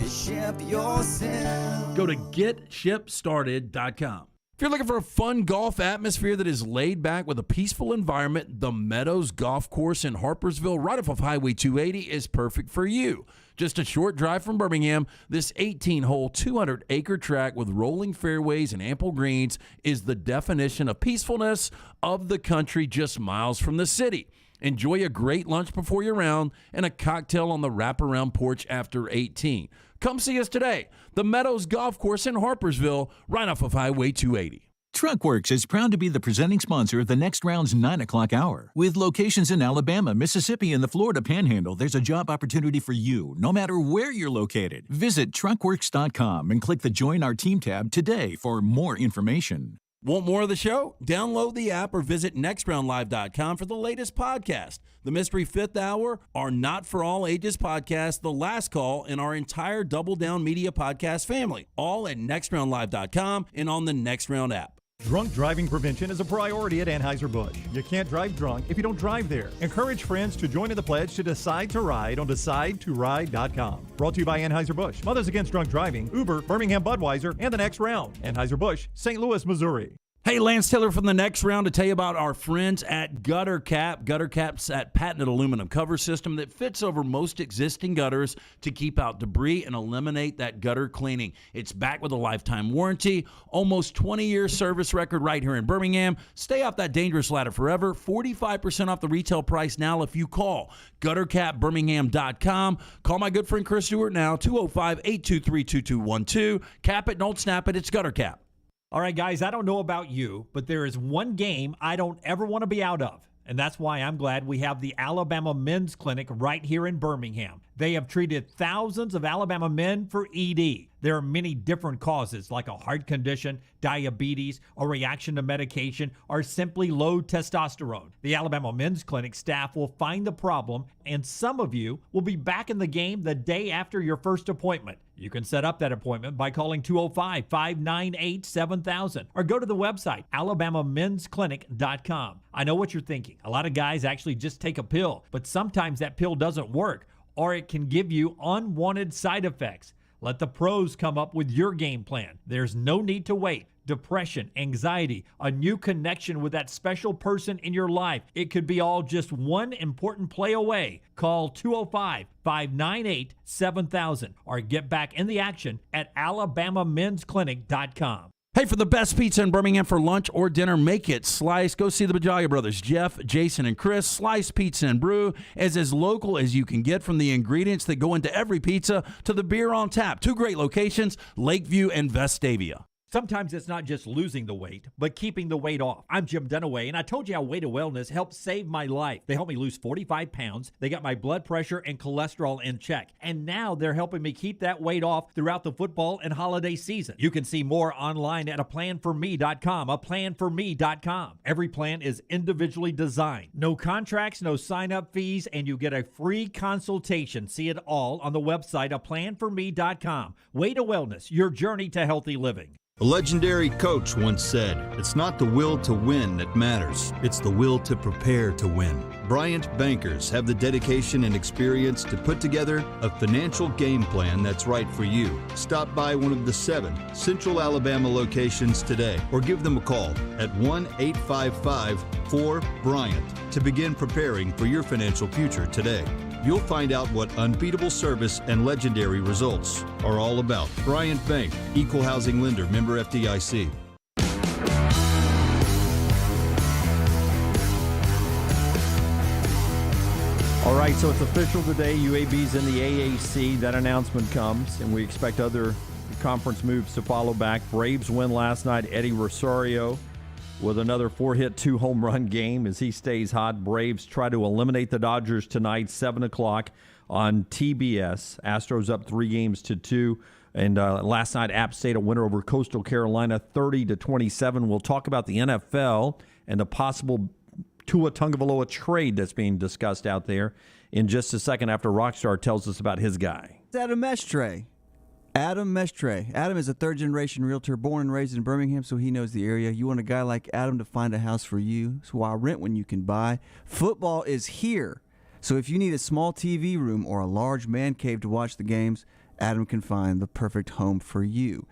Ship yourself. Go to getshipstarted.com. If you're looking for a fun golf atmosphere that is laid back with a peaceful environment, the Meadows Golf Course in Harpersville, right off of Highway 280, is perfect for you. Just a short drive from Birmingham, this 18-hole, 200-acre track with rolling fairways and ample greens is the definition of peacefulness of the country, just miles from the city. Enjoy a great lunch before your round and a cocktail on the wraparound porch after 18. Come see us today. The Meadows Golf Course in Harpersville, right off of Highway 280. TruckWorks is proud to be the presenting sponsor of the next round's 9 o'clock hour. With locations in Alabama, Mississippi, and the Florida Panhandle, there's a job opportunity for you, no matter where you're located. Visit truckworks.com and click the Join Our Team tab today for more information. Want more of the show? Download the app or visit nextroundlive.com for the latest podcast. The Mystery Fifth Hour, our Not For All Ages podcast, The Last Call, and our entire Double Down Media podcast family, all at nextroundlive.com and on the Next Round app. Drunk driving prevention is a priority at Anheuser-Busch. You can't drive drunk if you don't drive there. Encourage friends to join in the pledge to Decide to Ride on DecideToRide.com. Brought to you by Anheuser-Busch, Mothers Against Drunk Driving, Uber, Birmingham Budweiser, and The Next Round. Anheuser-Busch, St. Louis, Missouri. Hey, Lance Taylor from the Next Round to tell you about our friends at Gutter Cap. Gutter Cap's that patented aluminum cover system that fits over most existing gutters to keep out debris and eliminate that gutter cleaning. It's backed with a lifetime warranty, almost 20-year service record right here in Birmingham. Stay off that dangerous ladder forever. 45% off the retail price now if you call guttercapbirmingham.com. Call my good friend Chris Stewart now, 205-823-2212. Cap it, don't snap it. It's Gutter Cap. All right, guys, I don't know about you, but there is one game I don't ever want to be out of. And that's why I'm glad we have the Alabama Men's Clinic right here in Birmingham. They have treated thousands of Alabama men for ED. There are many different causes like a heart condition, diabetes, a reaction to medication, or simply low testosterone. The Alabama Men's Clinic staff will find the problem, and some of you will be back in the game the day after your first appointment. You can set up that appointment by calling 205-598-7000 or go to the website, alabamamensclinic.com. I know what you're thinking. A lot of guys actually just take a pill, but sometimes that pill doesn't work, or it can give you unwanted side effects. Let the pros come up with your game plan. There's no need to wait. Depression, anxiety, a new connection with that special person in your life. It could be all just one important play away. Call 205-598-7000 or get back in the action at alabamamensclinic.com. Hey, for the best pizza in Birmingham for lunch or dinner, make it Slice. Go see the Bajaga brothers, Jeff, Jason, and Chris. Slice Pizza and Brew is as local as you can get, from the ingredients that go into every pizza to the beer on tap. Two great locations, Lakeview and Vestavia. Sometimes it's not just losing the weight, but keeping the weight off. I'm Jim Dunaway, and I told you how Weight of Wellness helped save my life. They helped me lose 45 pounds. They got my blood pressure and cholesterol in check. And now they're helping me keep that weight off throughout the football and holiday season. You can see more online at aplanforme.com, aplanforme.com. Every plan is individually designed. No contracts, no sign-up fees, and you get a free consultation. See it all on the website, aplanforme.com. Weight of Wellness, your journey to healthy living. A legendary coach once said, "It's not the will to win that matters, it's the will to prepare to win." Bryant bankers have the dedication and experience to put together a financial game plan that's right for you. Stop by one of the 7 Central Alabama locations today or give them a call at 1-855-4-BRYANT to begin preparing for your financial future today. You'll find out what unbeatable service and legendary results are all about. Bryant Bank, Equal Housing Lender, member FDIC. All right, so it's official today. UAB's in the AAC. That announcement comes, and we expect other conference moves to follow back. Braves win last night. Eddie Rosario with another 4-hit, 2-home run game as he stays hot. Braves try to eliminate the Dodgers tonight, 7 o'clock on TBS. Astros up 3-2. And last night, App State a winner over Coastal Carolina, 30-27. We'll talk about the NFL and the possible Tua Tagovailoa trade that's being discussed out there in just a second after Rockstar tells us about his guy. It's Adam Mestre. Adam Mestre. Adam is a third-generation realtor born and raised in Birmingham, so he knows the area. You want a guy like Adam to find a house for you, so why rent when you can buy? Football is here. So if you need a small TV room or a large man cave to watch the games, Adam can find the perfect home for you.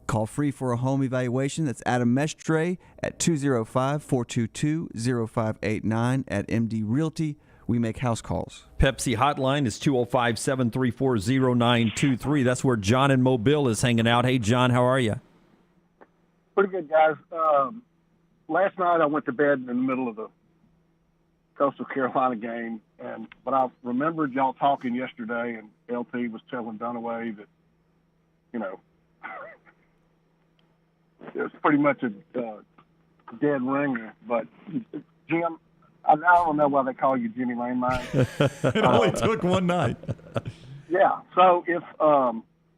Call free for a home evaluation. That's Adam Mestre at 205-422-0589 at MD Realty. We make house calls. Pepsi hotline is 205-734-0923. That's where John in Mobile is hanging out. Hey, John, how are you? Pretty good, guys. Last night I went to bed in the middle of the Coastal Carolina game, but I remembered y'all talking yesterday, and LT was telling Dunaway that, it was pretty much a dead ringer. But Jim, I don't know why they call you Jimmy Lane Mine. It only took one night. Yeah. So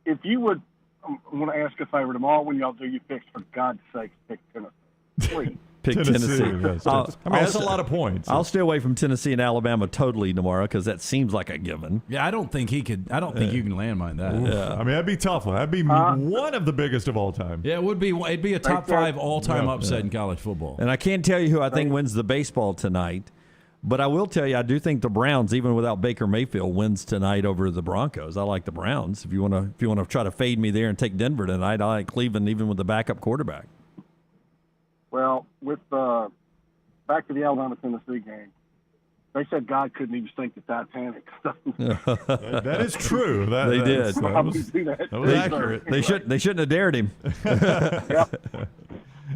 if you would, I want to ask a favor tomorrow when y'all do your picks, for God's sake, pick Tennessee, please. Pick Tennessee. That's a lot of points. I'll stay away from Tennessee and Alabama totally tomorrow because that seems like a given. Yeah, I don't think you can landmine that. Yeah. I mean, that'd be a tough one. That'd be one of the biggest of all time. Yeah, it would be. It'd be a top 5 all-time upset in college football. And I can't tell you who I think wins the baseball tonight, but I will tell you I do think the Browns, even without Baker Mayfield, wins tonight over the Broncos. I like the Browns. If you want to try to fade me there and take Denver tonight, I like Cleveland even with the backup quarterback. Well, with back to the Alabama-Tennessee game, they said God couldn't even sink the Titanic. That is true. They did. That was accurate. They shouldn't have dared him. Yep.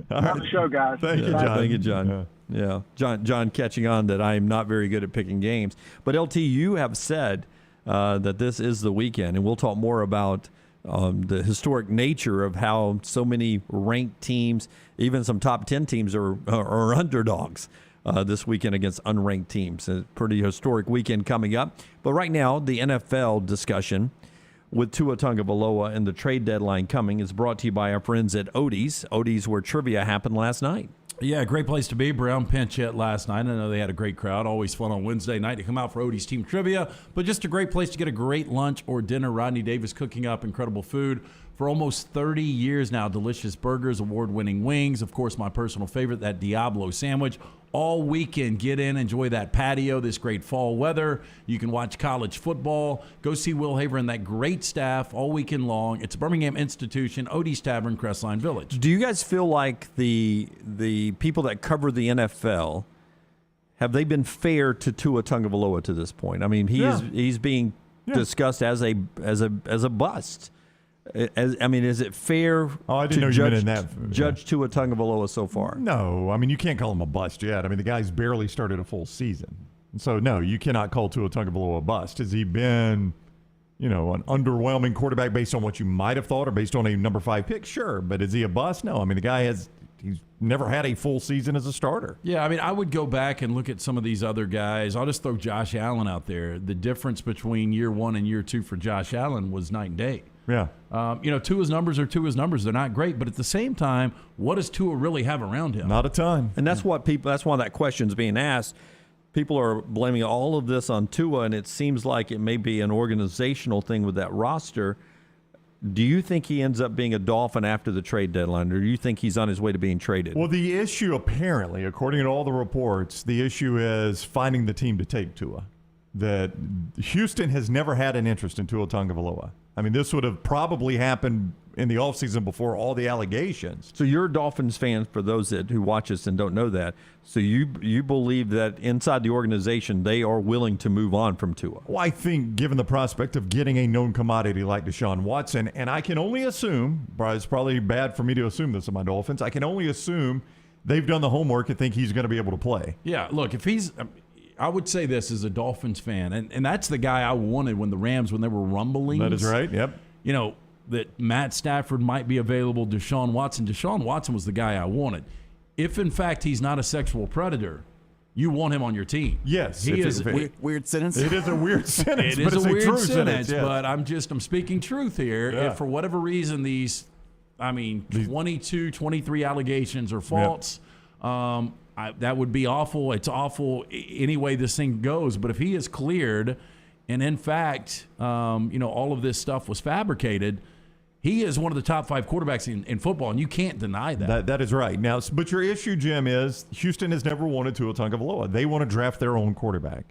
Another show, guys. Thank you, John. Thank you, John. Yeah. John catching on that I am not very good at picking games. But, LT, you have said that this is the weekend, and we'll talk more about the historic nature of how so many ranked teams, even some top 10 teams, are underdogs this weekend against unranked teams. A pretty historic weekend coming up. But right now, the NFL discussion with Tua Tagovailoa and the trade deadline coming is brought to you by our friends at Odie's. Odie's, where trivia happened last night. Yeah, great place to be. Brown pinch hit last night. I know they had a great crowd. Always fun on Wednesday night to come out for Odie's team trivia. But just a great place to get a great lunch or dinner. Rodney Davis cooking up incredible food for almost 30 years now. Delicious burgers, award-winning wings. Of course, my personal favorite, that Diablo sandwich. All weekend, get in, enjoy that patio, this great fall weather. You can watch college football. Go see Will Haver and that great staff all weekend long. It's a Birmingham institution, Odie's Tavern, Crestline Village. Do you guys feel like the people that cover the NFL, have they been fair to Tua Tagovailoa to this point? I mean, he's being discussed as a bust. Is it fair to judge Tua Tagovailoa so far? No. I mean, you can't call him a bust yet. I mean, the guy's barely started a full season. So, no, you cannot call Tua Tagovailoa a bust. Has he been, an underwhelming quarterback based on what you might have thought or based on a number 5 pick? Sure. But is he a bust? No. I mean, the guy he's never had a full season as a starter. Yeah, I mean, I would go back and look at some of these other guys. I'll just throw Josh Allen out there. The difference between year 1 and year 2 for Josh Allen was night and day. Yeah. Tua's numbers are Tua's numbers. They're not great, but at the same time, what does Tua really have around him? Not a ton. And that's why that question's being asked. People are blaming all of this on Tua, and it seems like it may be an organizational thing with that roster. Do you think he ends up being a Dolphin after the trade deadline, or do you think he's on his way to being traded? Well, the issue apparently, according to all the reports, the issue is finding the team to take Tua. That Houston has never had an interest in Tua Tagovailoa. I mean, this would have probably happened in the offseason before all the allegations. So you're a Dolphins fan, for those who watch us and don't know that. So you believe that inside the organization they are willing to move on from Tua? Well, I think given the prospect of getting a known commodity like Deshaun Watson, and I can only assume, it's probably bad for me to assume this of my Dolphins, I can only assume they've done the homework and think he's going to be able to play. Yeah, look, I would say this as a Dolphins fan, and that's the guy I wanted when they were rumbling. That is right, yep. That Matt Stafford might be available, Deshaun Watson. Deshaun Watson was the guy I wanted. If, in fact, he's not a sexual predator, you want him on your team. Yes. He is weird sentence. It is a weird sentence. It is a weird true sentence, yes. but I'm speaking truth here. Yeah. If for whatever reason 22, 23 allegations are false, that would be awful. It's awful any way this thing goes. But if he is cleared, and in fact, all of this stuff was fabricated, he is one of the top 5 quarterbacks in football, and you can't deny that. That is right. Now, but your issue, Jim, is Houston has never wanted Tua Tagovailoa. They want to draft their own quarterback.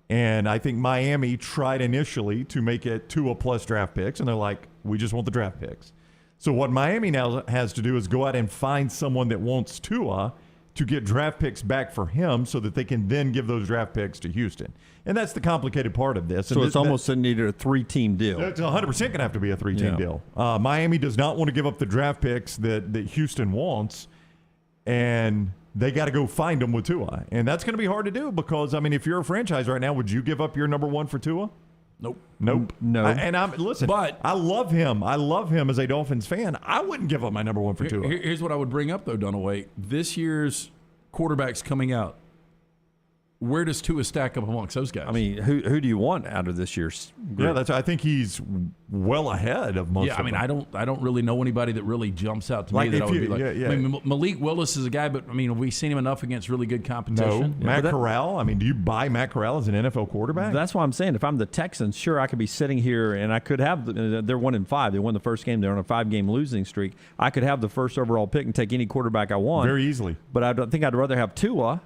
And I think Miami tried initially to make it Tua plus draft picks, and they're like, we just want the draft picks. So what Miami now has to do is go out and find someone that wants Tua to get draft picks back for him so that they can then give those draft picks to Houston. And that's the complicated part of this. So it's almost needed a 3-team deal. It's 100% going to have to be a 3-team deal. Miami does not want to give up the draft picks that Houston wants, and they got to go find them with Tua. And that's going to be hard to do because, if you're a franchise right now, would you give up your number 1 for Tua? Nope. No. But I love him. I love him as a Dolphins fan. I wouldn't give up my number one for Tua. Here's what I would bring up, though, Dunaway. This year's quarterbacks coming out, where does Tua stack up amongst those guys? I mean, who do you want out of this year's group? Yeah, I think he's well ahead of most. Yeah, I mean, I don't really know anybody that really jumps out to me that I would be like. Yeah. I mean, Malik Willis is a guy, but I mean, have we seen him enough against really good competition? No, Matt Corral. I mean, do you buy Matt Corral as an NFL quarterback? That's what I'm saying. If I'm the Texans, sure, I could be sitting here and I could have. They're 1-5. They won the first game. They're on a 5-game losing streak. I could have the first overall pick and take any quarterback I want very easily. But I think I'd rather have Tua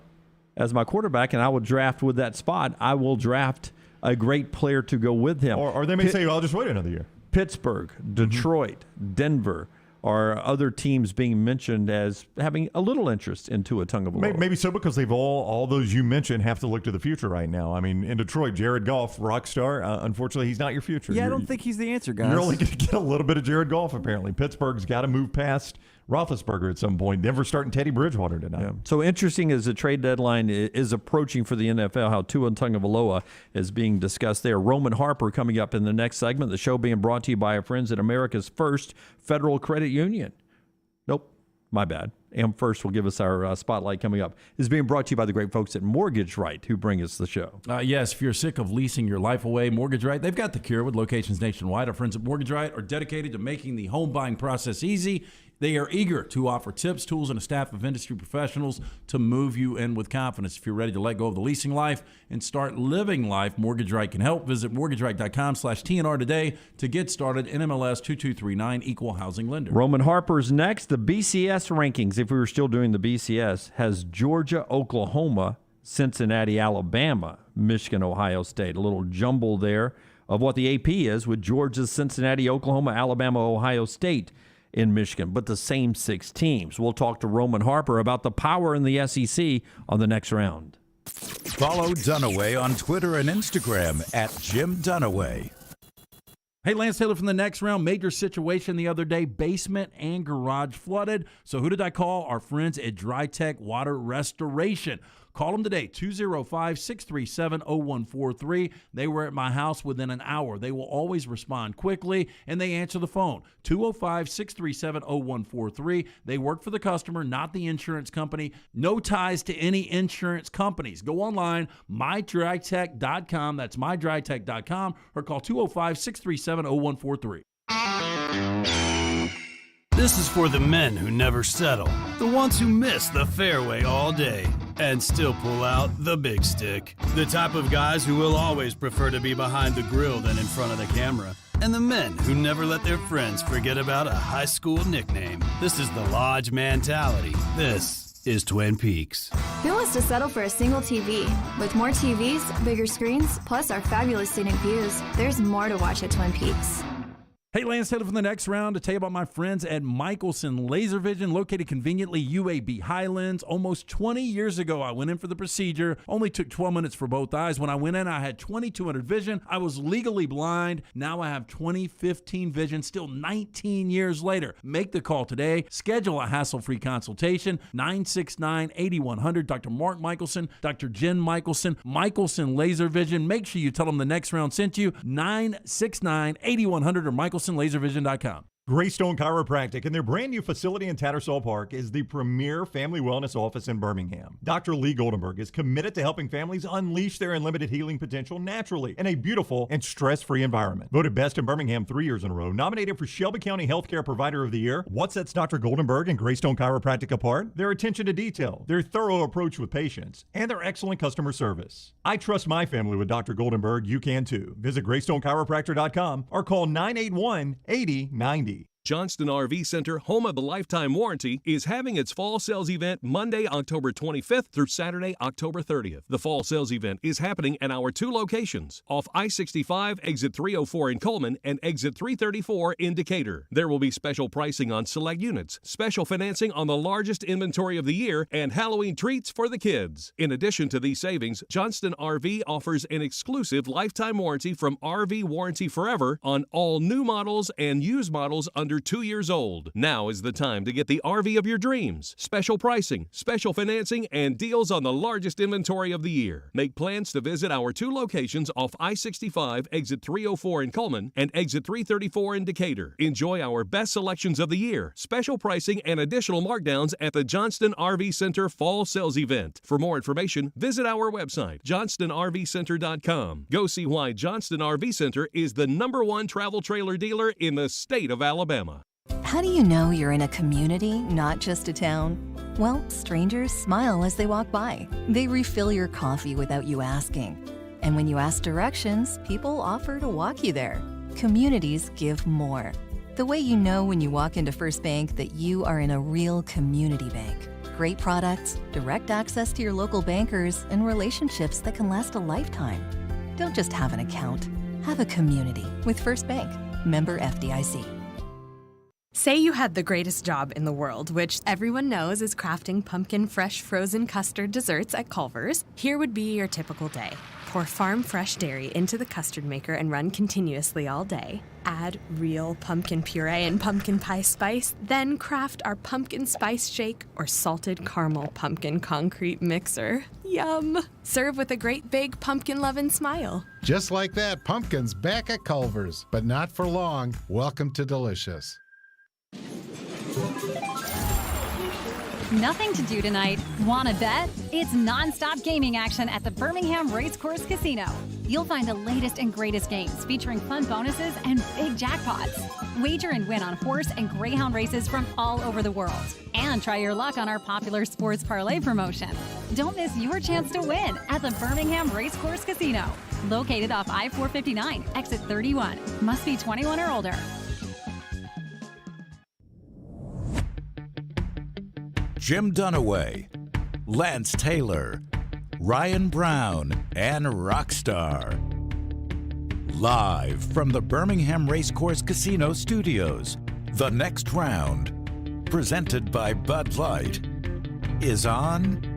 as my quarterback, and I would draft with that spot. I will draft a great player to go with him. Or they may say, well, I'll just wait another year. Pittsburgh, Detroit, Denver are other teams being mentioned as having a little interest in Tua Tagovailoa. Maybe so, because they've all those you mentioned have to look to the future right now. I mean, in Detroit, Jared Goff, rock star. Unfortunately, he's not your future. Yeah, I don't think he's the answer, guys. You're only going to get a little bit of Jared Goff, apparently. Pittsburgh's got to move past Roethlisberger at some point. Denver's starting Teddy Bridgewater tonight. Yeah. So interesting as the trade deadline is approaching for the NFL, how Tua Tagovailoa is being discussed there. Roman Harper coming up in the next segment. The show being brought to you by our friends at America's First Federal Credit Union. Nope, my bad. First will give us our spotlight coming up. Is being brought to you by the great folks at Mortgage Right, who bring us the show. Yes, if you're sick of leasing your life away, Mortgage Right, they've got the cure with locations nationwide. Our friends at Mortgage Right are dedicated to making the home buying process easy. They are eager to offer tips, tools, and a staff of industry professionals to move you in with confidence. If you're ready to let go of the leasing life and start living life, Mortgage Right can help. Visit mortgageright.com/TNR today to get started. NMLS 2239, Equal Housing Lender. Roman Harper's next. The BCS rankings, if we were still doing the BCS, has Georgia, Oklahoma, Cincinnati, Alabama, Michigan, Ohio State. A little jumble there of what the AP is with Georgia, Cincinnati, Oklahoma, Alabama, Ohio State in Michigan, but the same 6 teams. We'll talk to Roman Harper about the power in the SEC on the next round. Follow Dunaway on Twitter and Instagram at Jim Dunaway. Hey, Lance Taylor from the next round. Major situation the other day. Basement and garage flooded. So who did I call? Our friends at Dry Tech Water Restoration. Call them today, 205-637-0143. They were at my house within an hour. They will always respond quickly, and they answer the phone, 205-637-0143. They work for the customer, not the insurance company. No ties to any insurance companies. Go online, mydrytech.com. That's mydrytech.com, or call 205-637-0143. This is for the men who never settle, the ones who miss the fairway all day and still pull out the big stick, the type of guys who will always prefer to be behind the grill than in front of the camera, and the men who never let their friends forget about a high school nickname. This is the Lodge mentality. This is Twin Peaks. Who wants to settle for a single TV? With more TVs, bigger screens, plus our fabulous scenic views, there's more to watch at Twin Peaks. Hey, Lance Taylor from the next round to tell you about my friends at Michelson Laser Vision, located conveniently UAB Highlands. Almost 20 years ago, I went in for the procedure. Only took 12 minutes for both eyes. When I went in, I had 20/200 vision. I was legally blind. Now I have 20/15 vision, still 19 years later. Make the call today. Schedule a hassle-free consultation, 969-8100. Dr. Mark Michelson, Dr. Jen Michelson, Michelson Laser Vision. Make sure you tell them the next round sent you, 969-8100 or Michelson. LaserVision.com. Greystone Chiropractic and their brand new facility in Tattersall Park is the premier family wellness office in Birmingham. Dr. Lee Goldenberg is committed to helping families unleash their unlimited healing potential naturally in a beautiful and stress-free environment. Voted best in Birmingham 3 years in a row, nominated for Shelby County Healthcare Provider of the Year. What sets Dr. Goldenberg and Greystone Chiropractic apart? Their attention to detail, their thorough approach with patients, and their excellent customer service. I trust my family with Dr. Goldenberg. You can too. Visit GreysstoneChiropractor.com or call 981-8090. Johnston RV Center, home of the lifetime warranty, is having its fall sales event Monday, October 25th through Saturday, October 30th. The fall sales event is happening at our 2 locations, off I-65, exit 304 in Coleman and exit 334 in Decatur. There will be special pricing on select units, special financing on the largest inventory of the year, and Halloween treats for the kids. In addition to these savings, Johnston RV offers an exclusive lifetime warranty from RV Warranty Forever on all new models and used models under under 2 years old. Now is the time to get the RV of your dreams. Special pricing, special financing, and deals on the largest inventory of the year. Make plans to visit our 2 locations off I-65, exit 304 in Coleman and exit 334 in Decatur. Enjoy our best selections of the year, special pricing, and additional markdowns at the Johnston RV Center Fall Sales Event. For more information, visit our website, johnstonrvcenter.com. Go see why Johnston RV Center is the #1 travel trailer dealer in the state of Alabama. How do you know you're in a community, not just a town? Well, strangers smile as they walk by. They refill your coffee without you asking. And when you ask directions, people offer to walk you there. Communities give more. The way you know when you walk into First Bank that you are in a real community bank. Great products, direct access to your local bankers, and relationships that can last a lifetime. Don't just have an account. Have a community with First Bank. Member FDIC. Say you had the greatest job in the world, which everyone knows is crafting pumpkin fresh frozen custard desserts at Culver's. Here would be your typical day. Pour farm fresh dairy into the custard maker and run continuously all day. Add real pumpkin puree and pumpkin pie spice, then craft our pumpkin spice shake or salted caramel pumpkin concrete mixer. Yum! Serve with a great big pumpkin lovin' smile. Just like that, pumpkin's back at Culver's, but not for long. Welcome to Delicious. Nothing to do tonight? Wanna bet? It's non-stop gaming action at the Birmingham Racecourse Casino. You'll find the latest and greatest games featuring fun bonuses and big jackpots. Wager and win on horse and greyhound races from all over the world. And try your luck on our popular sports parlay promotion. Don't miss your chance to win at the Birmingham Racecourse Casino. Located off I-459, exit 31. Must be 21 or older. Jim Dunaway, Lance Taylor, Ryan Brown, and Rockstar. Live from the Birmingham Racecourse Casino Studios, the next round, presented by Bud Light, is on